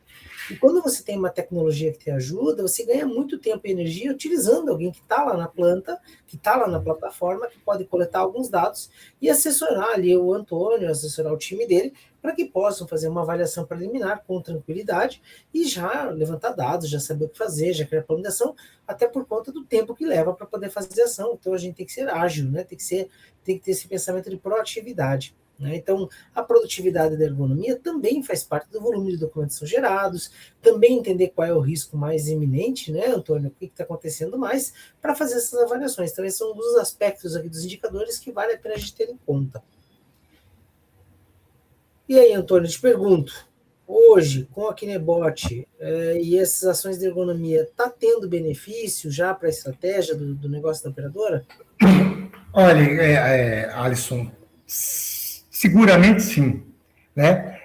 E quando você tem uma tecnologia que te ajuda, você ganha muito tempo e energia utilizando alguém que está lá na planta, que está lá na plataforma, que pode coletar alguns dados e assessorar ali o Antônio, assessorar o time dele, para que possam fazer uma avaliação preliminar com tranquilidade e já levantar dados, já saber o que fazer, já criar plano de ação, até por conta do tempo que leva para poder fazer ação. Então a gente tem que ser ágil, né? Tem que ter esse pensamento de proatividade. Então, a produtividade da ergonomia também faz parte do volume de documentos que são gerados, também entender qual é o risco mais iminente, né, Antônio, o que está acontecendo mais, para fazer essas avaliações. Então, esses são um dos aspectos aqui dos indicadores que vale a pena a gente ter em conta. E aí, Antônio, eu te pergunto, hoje, com a KineBot e essas ações de ergonomia, está tendo benefício já para a estratégia do negócio da operadora? Olha, Alisson, seguramente sim, né?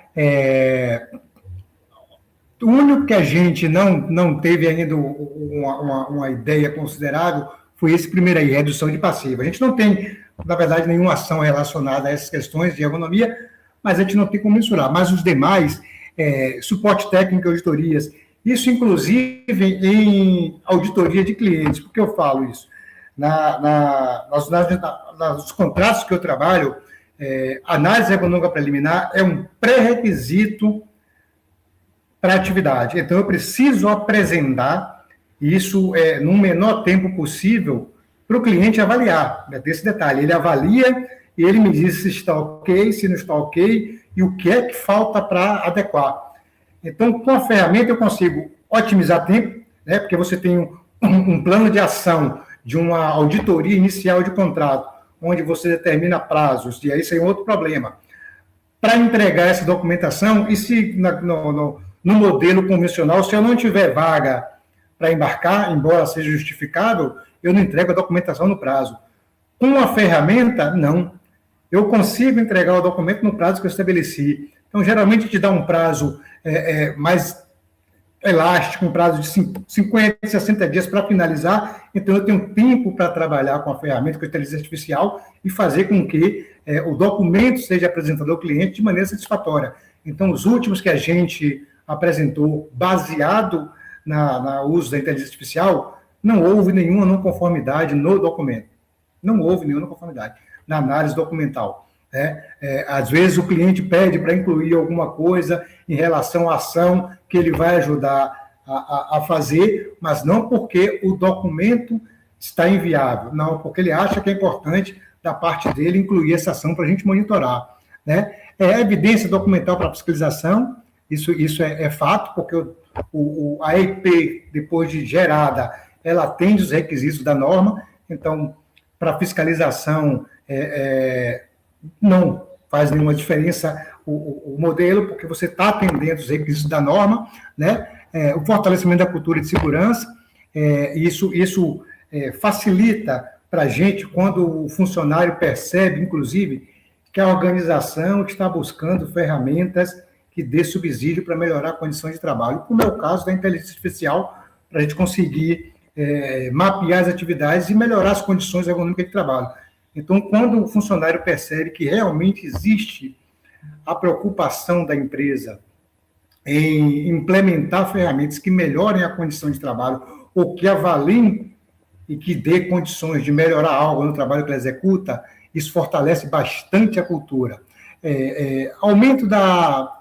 O único que a gente não teve ainda uma ideia considerável foi esse primeiro aí, redução de passivo. A gente não tem, na verdade, nenhuma ação relacionada a essas questões de ergonomia, mas a gente não tem como mensurar. Mas os demais, suporte técnico, auditorias, isso inclusive em auditoria de clientes. Por que eu falo isso? Nos contratos que eu trabalho, análise ergonômica preliminar é um pré-requisito para a atividade. Então, eu preciso apresentar isso no menor tempo possível para o cliente avaliar, né, desse detalhe. Ele avalia e ele me diz se está ok, se não está ok, e o que é que falta para adequar. Então, com a ferramenta, eu consigo otimizar tempo, né, porque você tem um plano de ação de uma auditoria inicial de contrato, onde você determina prazos, e aí isso é um outro problema. Para entregar essa documentação, e se no modelo convencional, se eu não tiver vaga para embarcar, embora seja justificável, eu não entrego a documentação no prazo. Com a ferramenta, não. eu consigo entregar o documento no prazo que eu estabeleci. Então, geralmente, a gente dá um prazo mais elástico, um prazo de 50, 60 dias para finalizar, então eu tenho tempo para trabalhar com a ferramenta, com a inteligência artificial e fazer com que o documento seja apresentado ao cliente de maneira satisfatória. Então, os últimos que a gente apresentou, baseado no uso da inteligência artificial, não houve nenhuma não conformidade no documento. Não houve nenhuma não conformidade na análise documental. Às vezes o cliente pede para incluir alguma coisa em relação à ação que ele vai ajudar a fazer, mas não porque o documento está inviável, não, porque ele acha que é importante da parte dele incluir essa ação para a gente monitorar. Evidência documental para fiscalização, isso é fato, porque a EP, depois de gerada, ela atende os requisitos da norma, então, para fiscalização, não faz nenhuma diferença o modelo, porque você está atendendo os requisitos da norma, o fortalecimento da cultura de segurança, isso facilita para a gente, quando o funcionário percebe, inclusive, que a organização está buscando ferramentas que dê subsídio para melhorar a condição de trabalho, como é o caso da inteligência artificial, para a gente conseguir mapear as atividades e melhorar as condições ergonômicas de trabalho. Então, quando o funcionário percebe que realmente existe a preocupação da empresa em implementar ferramentas que melhorem a condição de trabalho ou que avaliem e que dê condições de melhorar algo no trabalho que ele executa, isso fortalece bastante a cultura. Aumento da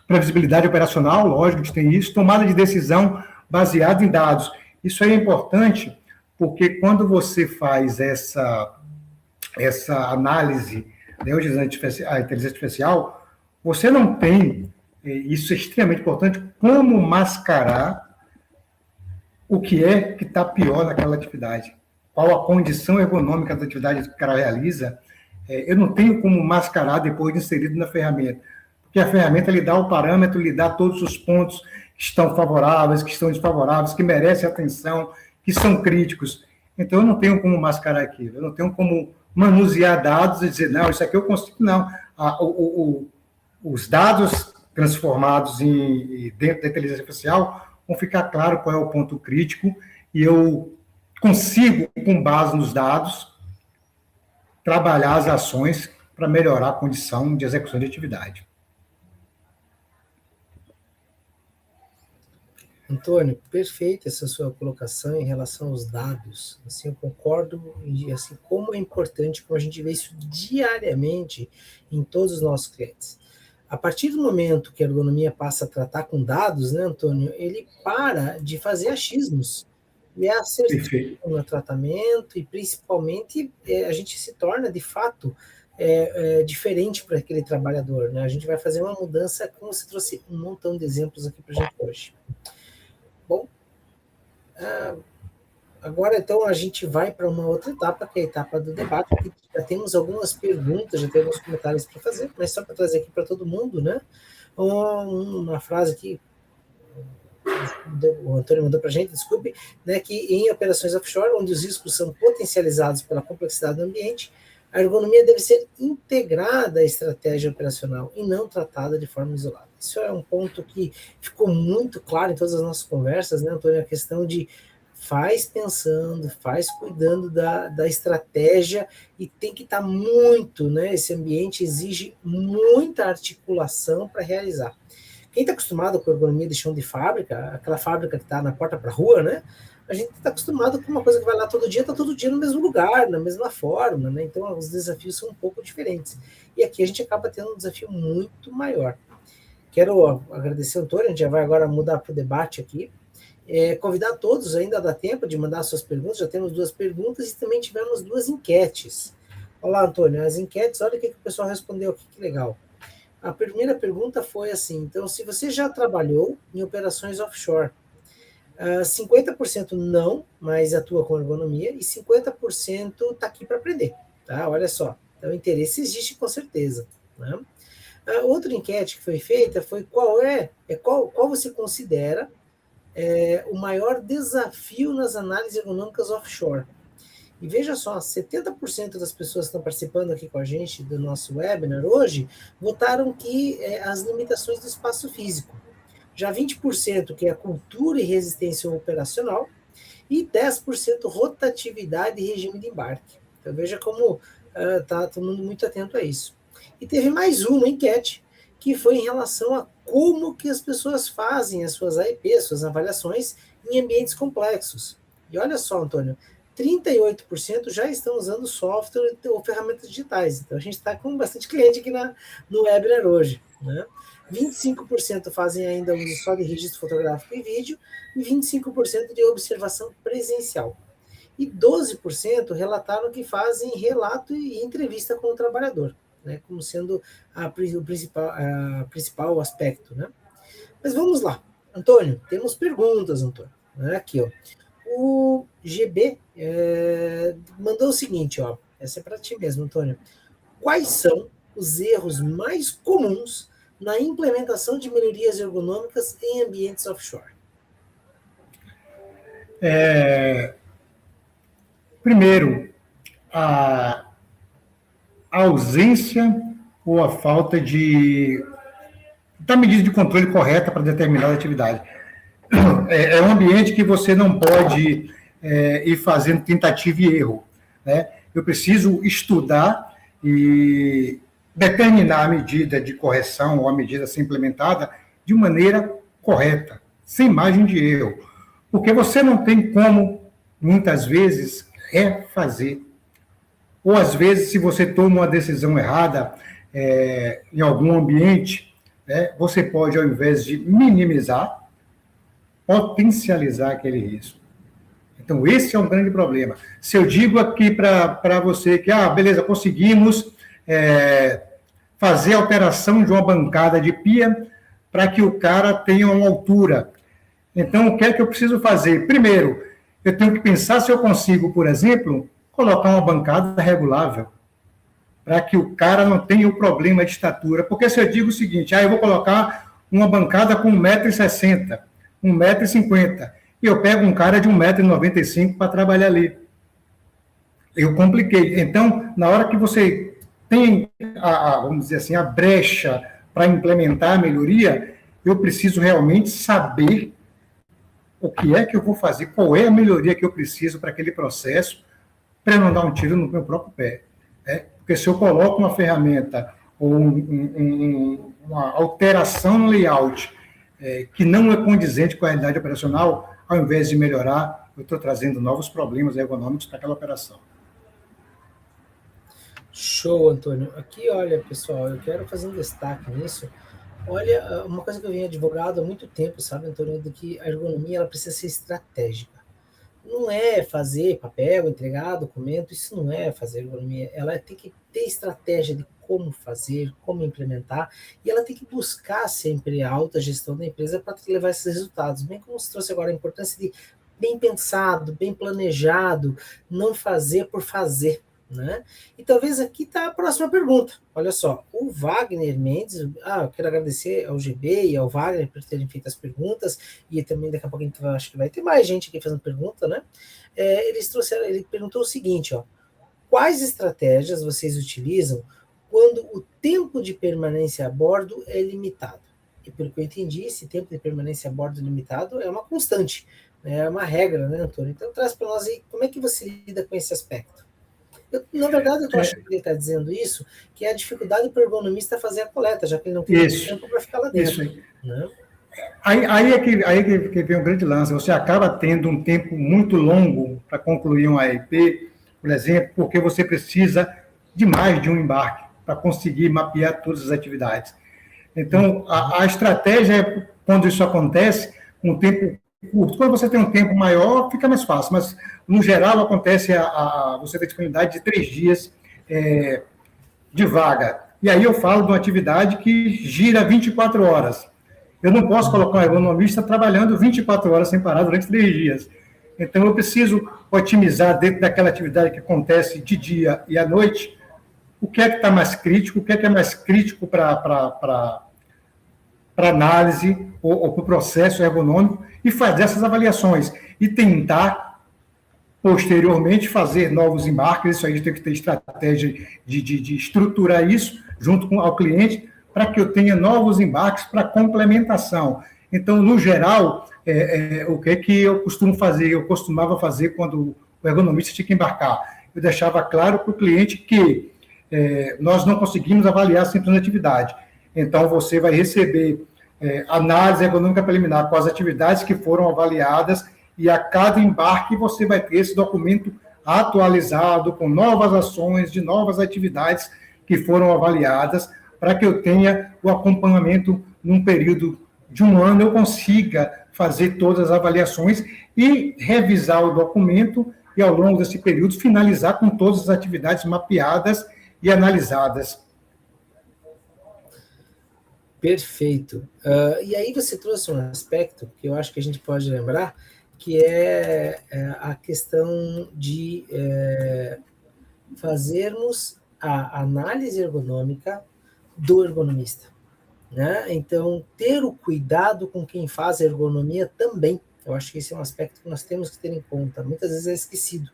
previsibilidade operacional, lógico que tem isso, tomada de decisão baseada em dados. Isso é importante porque quando você faz essa análise, a inteligência artificial, você não tem, isso é extremamente importante, como mascarar o que está pior naquela atividade. Qual a condição ergonômica da atividade que o cara realiza, eu não tenho como mascarar depois de inserido na ferramenta, porque a ferramenta lhe dá o parâmetro, lhe dá todos os pontos que estão favoráveis, que estão desfavoráveis, que merecem atenção, que são críticos. Então, eu não tenho como mascarar aquilo, eu não tenho como manusear dados e dizer, não, isso aqui eu consigo, não. Os dados transformados dentro da inteligência artificial vão ficar claro qual é o ponto crítico e eu consigo, com base nos dados, trabalhar as ações para melhorar a condição de execução de atividade. Antônio, perfeita essa sua colocação em relação aos dados. Assim, eu concordo, e assim, como é importante, como a gente vê isso diariamente em todos os nossos clientes. A partir do momento que a ergonomia passa a tratar com dados, né, Antônio, ele para de fazer achismos. E é assertivo no tratamento, e principalmente a gente se torna, de fato, diferente para aquele trabalhador. Né? A gente vai fazer uma mudança, como você trouxe um montão de exemplos aqui para a gente hoje. Bom, agora então a gente vai para uma outra etapa, que é a etapa do debate. Já temos algumas perguntas, já temos comentários para fazer, mas só para trazer aqui para todo mundo, né? Uma frase que o Antônio mandou para a gente, desculpe, né, que em operações offshore, onde os riscos são potencializados pela complexidade do ambiente, a ergonomia deve ser integrada à estratégia operacional e não tratada de forma isolada. Isso é um ponto que ficou muito claro em todas as nossas conversas, né, Antônio? A questão de faz pensando, faz cuidando da estratégia e tem que estar muito, né? Esse ambiente exige muita articulação para realizar. Quem está acostumado com a ergonomia de chão de fábrica, aquela fábrica que está na porta para a rua, né? A gente está acostumado com uma coisa que vai lá todo dia, está todo dia no mesmo lugar, na mesma forma, né? Então, os desafios são um pouco diferentes. E aqui a gente acaba tendo um desafio muito maior. Quero agradecer, Antônio, a gente já vai agora mudar para o debate aqui. Convidar todos, ainda dá tempo de mandar suas perguntas, já temos 2 perguntas e também tivemos 2 enquetes. Olá, Antônio, as enquetes, olha o que o pessoal respondeu aqui, que legal. A primeira pergunta foi assim, então, se você já trabalhou em operações offshore, 50% não, mas atua com ergonomia, e 50% está aqui para aprender, tá? Olha só, então o interesse existe com certeza, né? Outra enquete que foi feita foi qual você considera o maior desafio nas análises ergonômicas offshore. E veja só, 70% das pessoas que estão participando aqui com a gente do nosso webinar hoje votaram que as limitações do espaço físico. Já 20% que é cultura e resistência operacional e 10% rotatividade e regime de embarque. Então veja como está todo mundo muito atento a isso. E teve mais uma enquete que foi em relação a como que as pessoas fazem as suas AEPs, suas avaliações em ambientes complexos. E olha só, Antônio, 38% já estão usando software ou ferramentas digitais. Então, a gente está com bastante cliente aqui no webinar hoje. Né? 25% fazem ainda uso só de registro fotográfico e vídeo e 25% de observação presencial. E 12% relataram que fazem relato e entrevista com o trabalhador, né, como sendo o principal aspecto. Né? Mas vamos lá. Antônio, temos perguntas, Antônio. Aqui, ó. O GB mandou o seguinte, ó. Essa é para ti mesmo, Antônio. Quais são os erros mais comuns na implementação de melhorias ergonômicas em ambientes offshore? Primeiro, a ausência ou a falta da medida de controle correta para determinada atividade. É um ambiente que você não pode ir fazendo tentativa e erro. Né? Eu preciso estudar e determinar a medida de correção ou a medida a ser implementada de maneira correta, sem margem de erro. Porque você não tem como, muitas vezes, refazer. Ou, às vezes, se você toma uma decisão errada em algum ambiente, né, você pode, ao invés de minimizar, potencializar aquele risco. Então, esse é um grande problema. Se eu digo aqui para você que, beleza, conseguimos fazer a alteração de uma bancada de pia para que o cara tenha uma altura. Então, o que é que eu preciso fazer? Primeiro, eu tenho que pensar se eu consigo, por exemplo, colocar uma bancada regulável, para que o cara não tenha o problema de estatura. Porque se eu digo o seguinte, eu vou colocar uma bancada com 1,60 m, 1,50 m, e eu pego um cara de 1,95 m para trabalhar ali. Eu compliquei. Então, na hora que você tem, vamos dizer assim, a brecha para implementar a melhoria, eu preciso realmente saber o que é que eu vou fazer, qual é a melhoria que eu preciso para aquele processo, para não dar um tiro no meu próprio pé. Né? Porque se eu coloco uma ferramenta ou uma alteração no layout que não é condizente com a realidade operacional, ao invés de melhorar, eu estou trazendo novos problemas ergonômicos para aquela operação. Show, Antônio. Aqui, olha, pessoal, eu quero fazer um destaque nisso. Olha, uma coisa que eu venho advogado há muito tempo, sabe, Antônio, de que a ergonomia ela precisa ser estratégica. Não é fazer papel, entregar documento, isso não é fazer ergonomia. Ela tem que ter estratégia de como fazer, como implementar, e ela tem que buscar sempre a alta gestão da empresa para levar esses resultados. Bem como você trouxe agora a importância de bem pensado, bem planejado, não fazer por fazer. Né? E talvez aqui está a próxima pergunta. Olha só, o Wagner Mendes, eu quero agradecer ao GB e ao Wagner por terem feito as perguntas, e também daqui a pouco acho que vai ter mais gente aqui fazendo pergunta, né? Ele perguntou o seguinte, quais estratégias vocês utilizam quando o tempo de permanência a bordo é limitado? E pelo que eu entendi, esse tempo de permanência a bordo limitado é uma constante, né? É uma regra, né, Antônio? Então traz para nós aí, como é que você lida com esse aspecto? Na verdade, eu acho que ele está dizendo isso, que é a dificuldade para o ergonomista fazer a coleta, já que ele não tem tempo para ficar lá dentro. Isso. Né? Aí é que vem um grande lance. Você acaba tendo um tempo muito longo para concluir um AEP, por exemplo, porque você precisa de mais de um embarque para conseguir mapear todas as atividades. Então, a estratégia é, quando isso acontece, um tempo curto. Quando você tem um tempo maior, fica mais fácil, mas, no geral, acontece você tem disponibilidade de 3 dias de vaga. E aí eu falo de uma atividade que gira 24 horas. Eu não posso colocar um ergonomista trabalhando 24 horas sem parar durante 3 dias. Então, eu preciso otimizar dentro daquela atividade que acontece de dia e à noite, o que é que está mais crítico, o que é mais crítico para análise ou para o processo ergonômico, e fazer essas avaliações e tentar posteriormente fazer novos embarques. Isso aí a gente tem que ter estratégia de estruturar isso junto com ao cliente para que eu tenha novos embarques para complementação. Então, no geral, o que eu costumo fazer? Eu costumava fazer quando o ergonomista tinha que embarcar. Eu deixava claro para o cliente que nós não conseguimos avaliar sempre a atividade. Então, você vai receber análise ergonômica preliminar com as atividades que foram avaliadas e a cada embarque você vai ter esse documento atualizado com novas ações de novas atividades que foram avaliadas para que eu tenha o acompanhamento num período de um ano, eu consiga fazer todas as avaliações e revisar o documento e, ao longo desse período, finalizar com todas as atividades mapeadas e analisadas. Perfeito. E aí você trouxe um aspecto que eu acho que a gente pode lembrar, que é a questão de fazermos a análise ergonômica do ergonomista, né? Então, ter o cuidado com quem faz a ergonomia também. Eu acho que esse é um aspecto que nós temos que ter em conta. Muitas vezes é esquecido.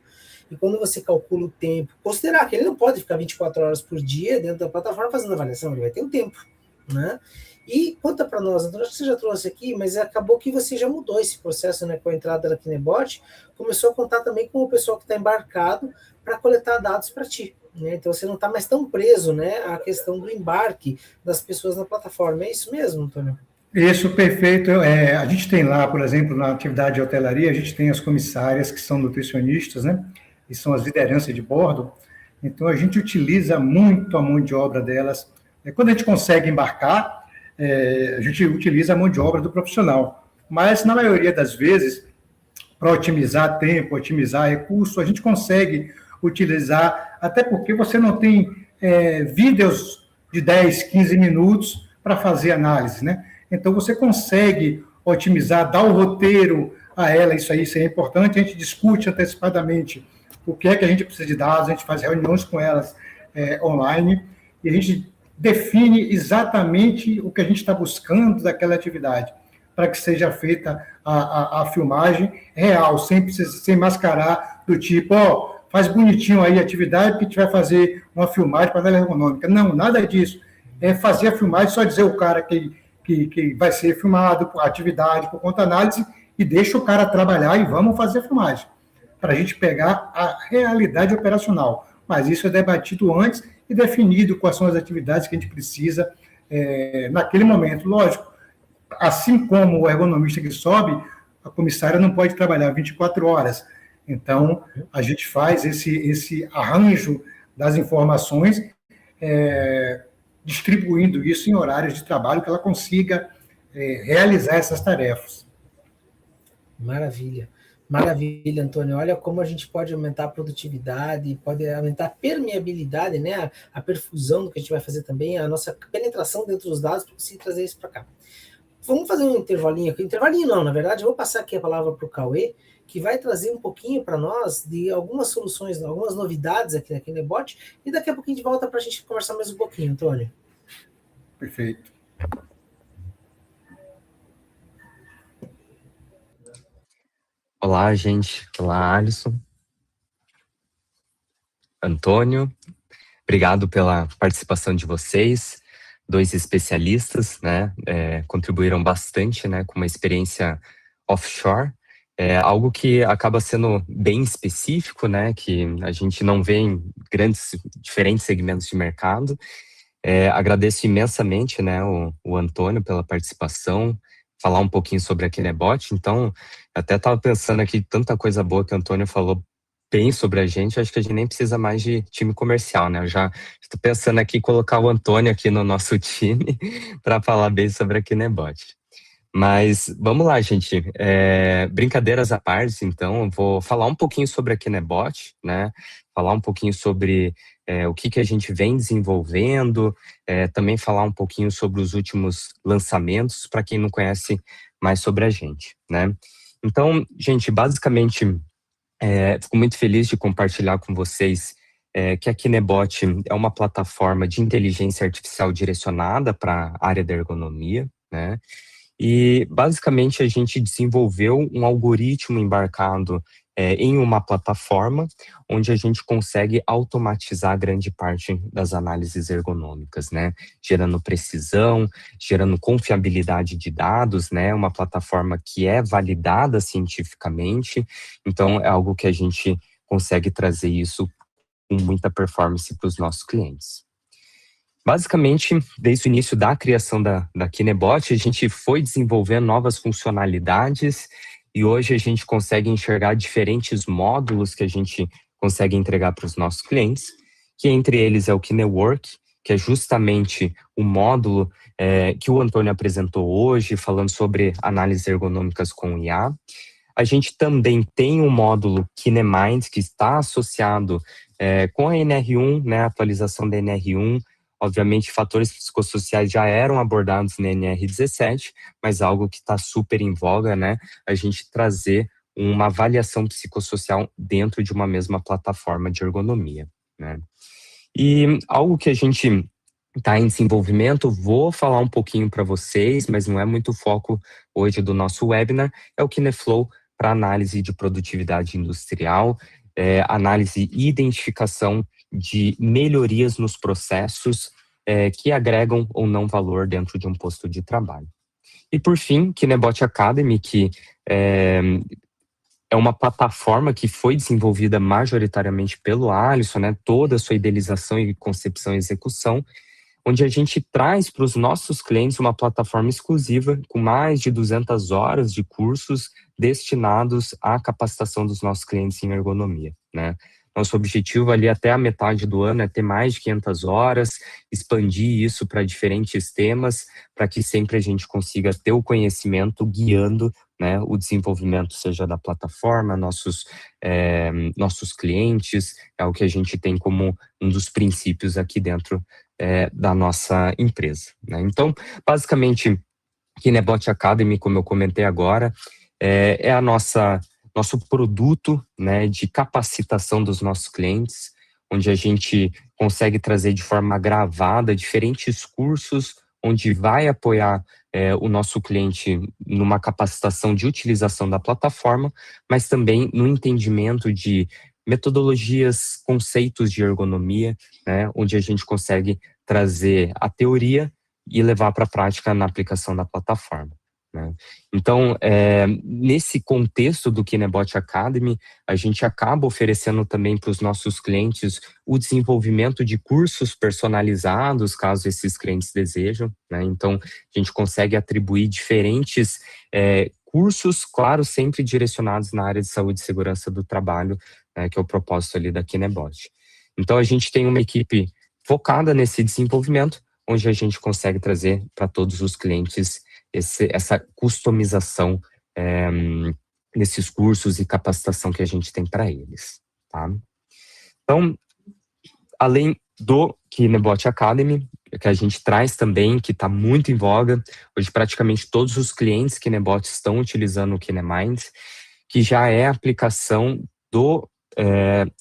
E quando você calcula o tempo, considerar que ele não pode ficar 24 horas por dia dentro da plataforma fazendo avaliação, ele vai ter um tempo, né? E conta para nós, Antônio, acho que você já trouxe aqui, mas acabou que você já mudou esse processo, né, com a entrada da KineBot, começou a contar também com o pessoal que está embarcado para coletar dados para ti, né? Então você não está mais tão preso, né, à questão do embarque das pessoas na plataforma. É isso mesmo, Antônio? Isso, perfeito. A gente tem lá, por exemplo, na atividade de hotelaria, a gente tem as comissárias que são nutricionistas, né, e são as lideranças de bordo. Então a gente utiliza muito a mão de obra delas. Quando a gente consegue embarcar, a gente utiliza a mão de obra do profissional. Mas, na maioria das vezes, para otimizar tempo, otimizar recurso, a gente consegue utilizar, até porque você não tem vídeos de 10, 15 minutos para fazer análise, né? Então, você consegue otimizar, dar o roteiro a ela, isso é importante, a gente discute antecipadamente o que é que a gente precisa de dados, a gente faz reuniões com elas online, e a gente define exatamente o que a gente está buscando daquela atividade, para que seja feita a filmagem real, sem mascarar do tipo, faz bonitinho aí a atividade que a gente vai fazer uma filmagem para análise ergonômica. Não, nada disso. É fazer a filmagem, só dizer o cara que vai ser filmado por atividade, por conta análise, e deixa o cara trabalhar e vamos fazer a filmagem, para a gente pegar a realidade operacional. Mas isso é debatido antes e definido quais são as atividades que a gente precisa naquele momento. Lógico, assim como o ergonomista que sobe, a comissária não pode trabalhar 24 horas. Então, a gente faz esse arranjo das informações, distribuindo isso em horários de trabalho que ela consiga realizar essas tarefas. Maravilha. Maravilha, Antônio. Olha como a gente pode aumentar a produtividade, pode aumentar a permeabilidade, né? A perfusão do que a gente vai fazer também, a nossa penetração dentro dos dados para conseguir trazer isso para cá. Vamos fazer um intervalinho aqui. Intervalinho não, na verdade, eu vou passar aqui a palavra para o Cauê, que vai trazer um pouquinho para nós de algumas soluções, algumas novidades aqui na KineBot, e daqui a pouquinho a gente volta para a gente conversar mais um pouquinho, Antônio. Perfeito. Olá, gente. Olá, Alisson. Antônio, obrigado pela participação de vocês. 2 especialistas, né, contribuíram bastante, né, com uma experiência offshore, algo que acaba sendo bem específico, né, que a gente não vê em diferentes segmentos de mercado. Agradeço imensamente, né, o Antônio pela participação, falar um pouquinho sobre a KineBot. Então, até estava pensando aqui, tanta coisa boa que o Antônio falou bem sobre a gente, acho que a gente nem precisa mais de time comercial, né? Eu já estou pensando aqui em colocar o Antônio aqui no nosso time para falar bem sobre a KineBot. Mas vamos lá, gente. Brincadeiras à parte, então, eu vou falar um pouquinho sobre a KineBot, né? Falar um pouquinho sobre o que a gente vem desenvolvendo, também falar um pouquinho sobre os últimos lançamentos, para quem não conhece mais sobre a gente, né? Então, gente, basicamente, fico muito feliz de compartilhar com vocês que a KineBot é uma plataforma de inteligência artificial direcionada para a área da ergonomia, né? E, basicamente, a gente desenvolveu um algoritmo embarcado em uma plataforma onde a gente consegue automatizar grande parte das análises ergonômicas, né? Gerando precisão, gerando confiabilidade de dados, né? Uma plataforma que é validada cientificamente, então é algo que a gente consegue trazer isso com muita performance para os nossos clientes. Basicamente, desde o início da criação da KineBot, a gente foi desenvolvendo novas funcionalidades e hoje a gente consegue enxergar diferentes módulos que a gente consegue entregar para os nossos clientes, que entre eles é o KineWork, que é justamente o módulo que o Antônio apresentou hoje, falando sobre análises ergonômicas com IA. A gente também tem um módulo KineMind, que está associado com a NR1, né, a atualização da NR1. Obviamente, fatores psicossociais já eram abordados na NR17, mas algo que está super em voga, né? A gente trazer uma avaliação psicossocial dentro de uma mesma plataforma de ergonomia, né? E algo que a gente está em desenvolvimento, vou falar um pouquinho para vocês, mas não é muito foco hoje do nosso webinar, é o KineFlow para análise de produtividade industrial, análise e identificação de melhorias nos processos que agregam ou não valor dentro de um posto de trabalho. E por fim, KineBot Academy, que é uma plataforma que foi desenvolvida majoritariamente pelo Alisson, né, toda a sua idealização e concepção e execução, onde a gente traz para os nossos clientes uma plataforma exclusiva com mais de 200 horas de cursos destinados à capacitação dos nossos clientes em ergonomia, né? Nosso objetivo ali até a metade do ano é ter mais de 500 horas, expandir isso para diferentes temas, para que sempre a gente consiga ter o conhecimento guiando, né, o desenvolvimento, seja da plataforma, nossos clientes, é o que a gente tem como um dos princípios aqui dentro da nossa empresa, né? Então, basicamente, KineBot Academy, como eu comentei agora, é a nosso produto, né, de capacitação dos nossos clientes, onde a gente consegue trazer de forma gravada diferentes cursos, onde vai apoiar o nosso cliente numa capacitação de utilização da plataforma, mas também no entendimento de metodologias, conceitos de ergonomia, né, onde a gente consegue trazer a teoria e levar para a prática na aplicação da plataforma, né? Então, nesse contexto do KineBot Academy, a gente acaba oferecendo também para os nossos clientes o desenvolvimento de cursos personalizados, caso esses clientes desejam, né? Então, a gente consegue atribuir diferentes cursos, claro, sempre direcionados na área de saúde e segurança do trabalho, que é o propósito ali da KineBot. Então, a gente tem uma equipe focada nesse desenvolvimento, onde a gente consegue trazer para todos os clientes essa customização nesses cursos e capacitação que a gente tem para eles, tá? Então, além do KineBot Academy, que a gente traz também, que está muito em voga, hoje praticamente todos os clientes KineBot estão utilizando o KineMind, que já é a aplicação do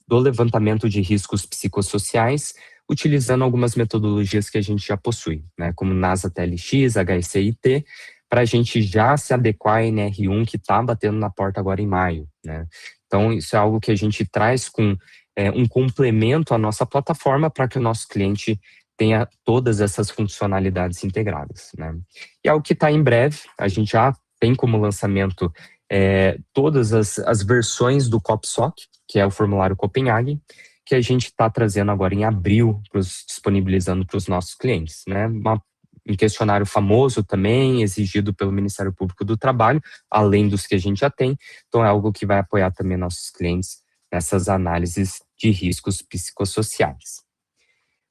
levantamento de riscos psicossociais, utilizando algumas metodologias que a gente já possui, né, como NASA-TLX, HSIT, para a gente já se adequar à NR1 que está batendo na porta agora em maio, né? Então, isso é algo que a gente traz com um complemento à nossa plataforma para que o nosso cliente tenha todas essas funcionalidades integradas, né? E algo que está em breve, a gente já tem como lançamento todas as versões do COPSOC, que é o formulário Copenhague, que a gente está trazendo agora em abril, disponibilizando para os nossos clientes, né? Um questionário famoso também, exigido pelo Ministério Público do Trabalho, além dos que a gente já tem. Então, é algo que vai apoiar também nossos clientes nessas análises de riscos psicossociais.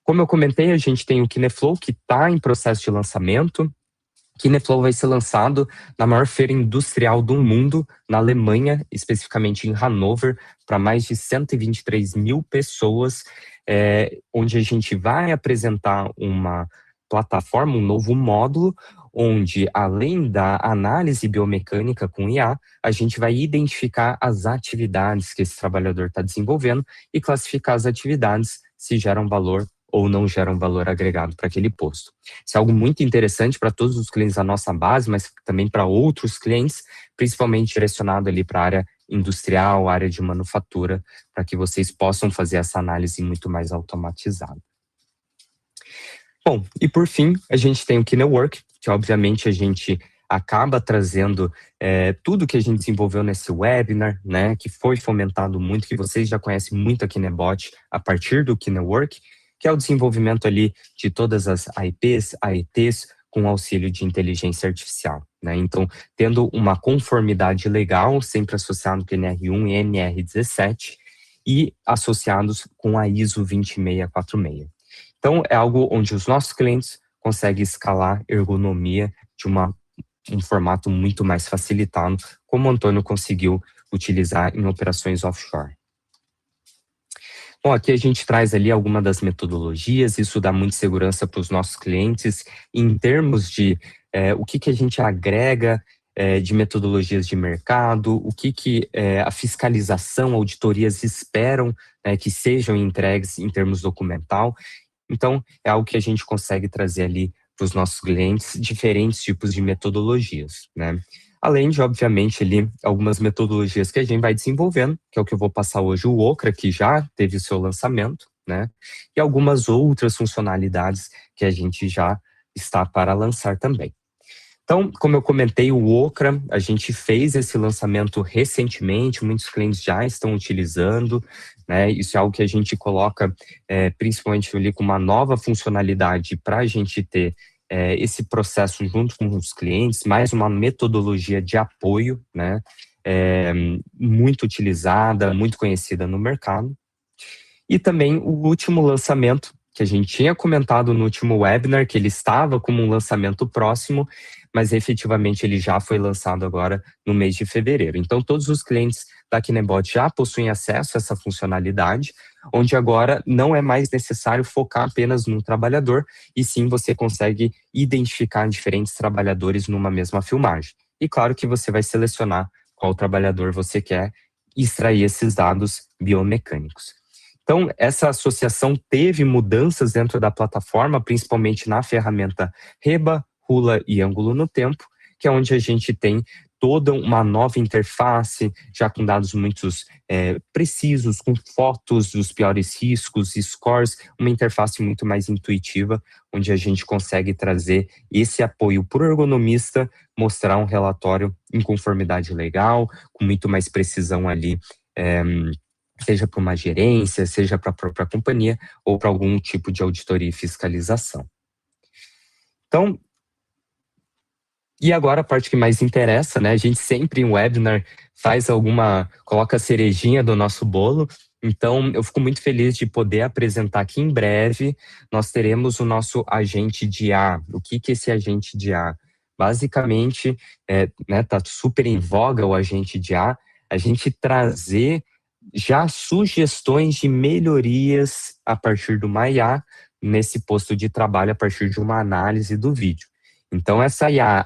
Como eu comentei, a gente tem o KineFlow, que está em processo de lançamento. KineFlow vai ser lançado na maior feira industrial do mundo, na Alemanha, especificamente em Hannover, para mais de 123 mil pessoas, onde a gente vai apresentar uma plataforma, um novo módulo, onde, além da análise biomecânica com IA, a gente vai identificar as atividades que esse trabalhador está desenvolvendo e classificar as atividades se geram valor ou não geram valor agregado para aquele posto. Isso é algo muito interessante para todos os clientes da nossa base, mas também para outros clientes, principalmente direcionado ali para a área industrial, área de manufatura, para que vocês possam fazer essa análise muito mais automatizada. Bom, e por fim, a gente tem o KineWork, que obviamente a gente acaba trazendo tudo que a gente desenvolveu nesse webinar, né, que foi fomentado muito, que vocês já conhecem muito a KineBot a partir do KineWork, que é o desenvolvimento ali de todas as AIPs, AETs, com auxílio de inteligência artificial, né? Então, tendo uma conformidade legal, sempre associado com NR1 e NR17, e associados com a ISO 20646. Então, é algo onde os nossos clientes conseguem escalar ergonomia de um formato muito mais facilitado, como o Antônio conseguiu utilizar em operações offshore. Bom, aqui a gente traz ali algumas das metodologias, isso dá muita segurança para os nossos clientes, em termos de o que a gente agrega de metodologias de mercado, o que a fiscalização, auditorias esperam que sejam entregues em termos documental. Então, é algo que a gente consegue trazer ali para os nossos clientes, diferentes tipos de metodologias, né? Além de, obviamente, ali, algumas metodologias que a gente vai desenvolvendo, que é o que eu vou passar hoje, o Okra, que já teve o seu lançamento, né? E algumas outras funcionalidades que a gente já está para lançar também. Então, como eu comentei, o Okra, a gente fez esse lançamento recentemente, muitos clientes já estão utilizando, né? Isso é algo que a gente coloca principalmente ali com uma nova funcionalidade para a gente ter esse processo junto com os clientes, mais uma metodologia de apoio, né? Muito utilizada, muito conhecida no mercado. E também o último lançamento, que a gente tinha comentado no último webinar, que ele estava como um lançamento próximo, mas efetivamente ele já foi lançado agora no mês de fevereiro. Então, todos os clientes da KineBot já possuem acesso a essa funcionalidade, onde agora não é mais necessário focar apenas num trabalhador, e sim você consegue identificar diferentes trabalhadores numa mesma filmagem. E claro que você vai selecionar qual trabalhador você quer e extrair esses dados biomecânicos. Então, essa associação teve mudanças dentro da plataforma, principalmente na ferramenta Reba, Rula e Ângulo no Tempo, que é onde a gente tem toda uma nova interface, já com dados muito precisos, com fotos dos piores riscos, scores, uma interface muito mais intuitiva, onde a gente consegue trazer esse apoio para o ergonomista, mostrar um relatório em conformidade legal, com muito mais precisão ali, seja para uma gerência, seja para a própria companhia, ou para algum tipo de auditoria e fiscalização. Então, e agora a parte que mais interessa, né? A gente sempre em webinar coloca a cerejinha do nosso bolo. Então, eu fico muito feliz de poder apresentar que em breve nós teremos o nosso agente de IA. O que é esse agente de IA? Basicamente, tá super em voga o agente de IA, a gente trazer já sugestões de melhorias a partir do IA nesse posto de trabalho, a partir de uma análise do vídeo. Então, essa IA,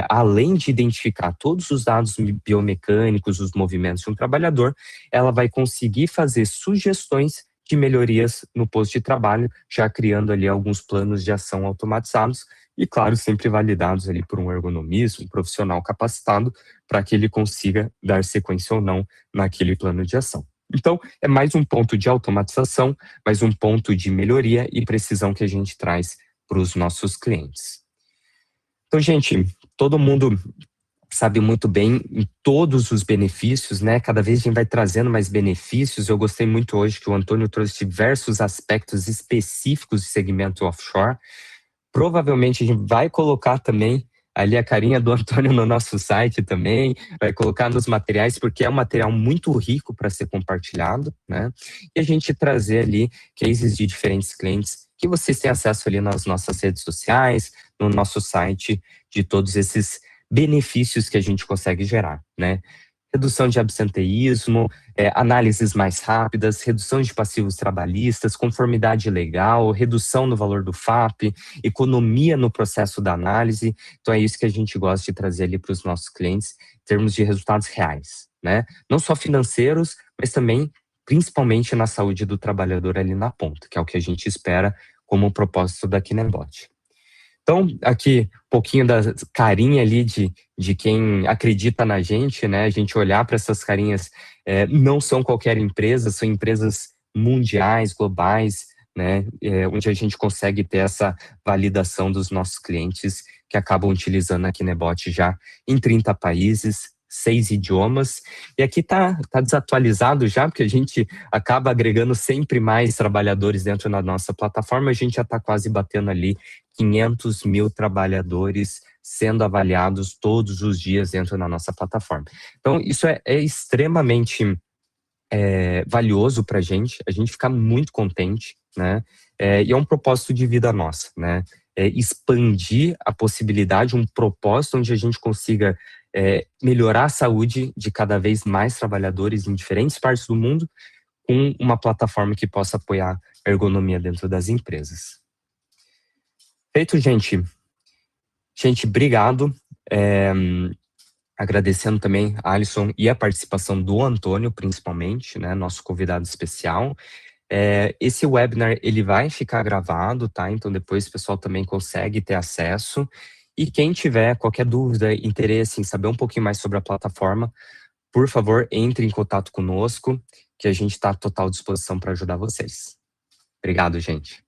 além de identificar todos os dados biomecânicos, os movimentos de um trabalhador, ela vai conseguir fazer sugestões de melhorias no posto de trabalho, já criando ali alguns planos de ação automatizados e, claro, sempre validados ali por um ergonomista, um profissional capacitado, para que ele consiga dar sequência ou não naquele plano de ação. Então, é mais um ponto de automatização, mais um ponto de melhoria e precisão que a gente traz para os nossos clientes. Então, gente, todo mundo sabe muito bem em todos os benefícios, né? Cada vez a gente vai trazendo mais benefícios. Eu gostei muito hoje que o Antônio trouxe diversos aspectos específicos do segmento offshore. Provavelmente a gente vai colocar também ali a carinha do Antônio no nosso site também, vai colocar nos materiais, porque é um material muito rico para ser compartilhado, né? E a gente trazer ali cases de diferentes clientes que vocês têm acesso ali nas nossas redes sociais, no nosso site, de todos esses benefícios que a gente consegue gerar, né? Redução de absenteísmo, análises mais rápidas, redução de passivos trabalhistas, conformidade legal, redução no valor do FAP, economia no processo da análise. Então é isso que a gente gosta de trazer ali para os nossos clientes, em termos de resultados reais, né? Não só financeiros, mas também, principalmente na saúde do trabalhador ali na ponta, que é o que a gente espera como propósito da KineBot. Então, aqui, um pouquinho da carinha ali de quem acredita na gente, né? A gente olhar para essas carinhas, não são qualquer empresa, são empresas mundiais, globais, né? Onde a gente consegue ter essa validação dos nossos clientes que acabam utilizando a Kinebot já em 30 países, 6 idiomas. E aqui tá desatualizado já, porque a gente acaba agregando sempre mais trabalhadores dentro da nossa plataforma. A gente já está quase batendo ali 500 mil trabalhadores sendo avaliados todos os dias dentro da nossa plataforma. Então, isso é extremamente valioso para a gente fica muito contente, né? E é um propósito de vida nossa, né? Expandir a possibilidade, um propósito onde a gente consiga melhorar a saúde de cada vez mais trabalhadores em diferentes partes do mundo, com uma plataforma que possa apoiar a ergonomia dentro das empresas. Feito, gente. Gente, obrigado. Agradecendo também a Alisson e a participação do Antônio, principalmente, né, nosso convidado especial. Esse webinar, ele vai ficar gravado, tá? Então, depois o pessoal também consegue ter acesso. E quem tiver qualquer dúvida, interesse em saber um pouquinho mais sobre a plataforma, por favor, entre em contato conosco, que a gente está à total disposição para ajudar vocês. Obrigado, gente.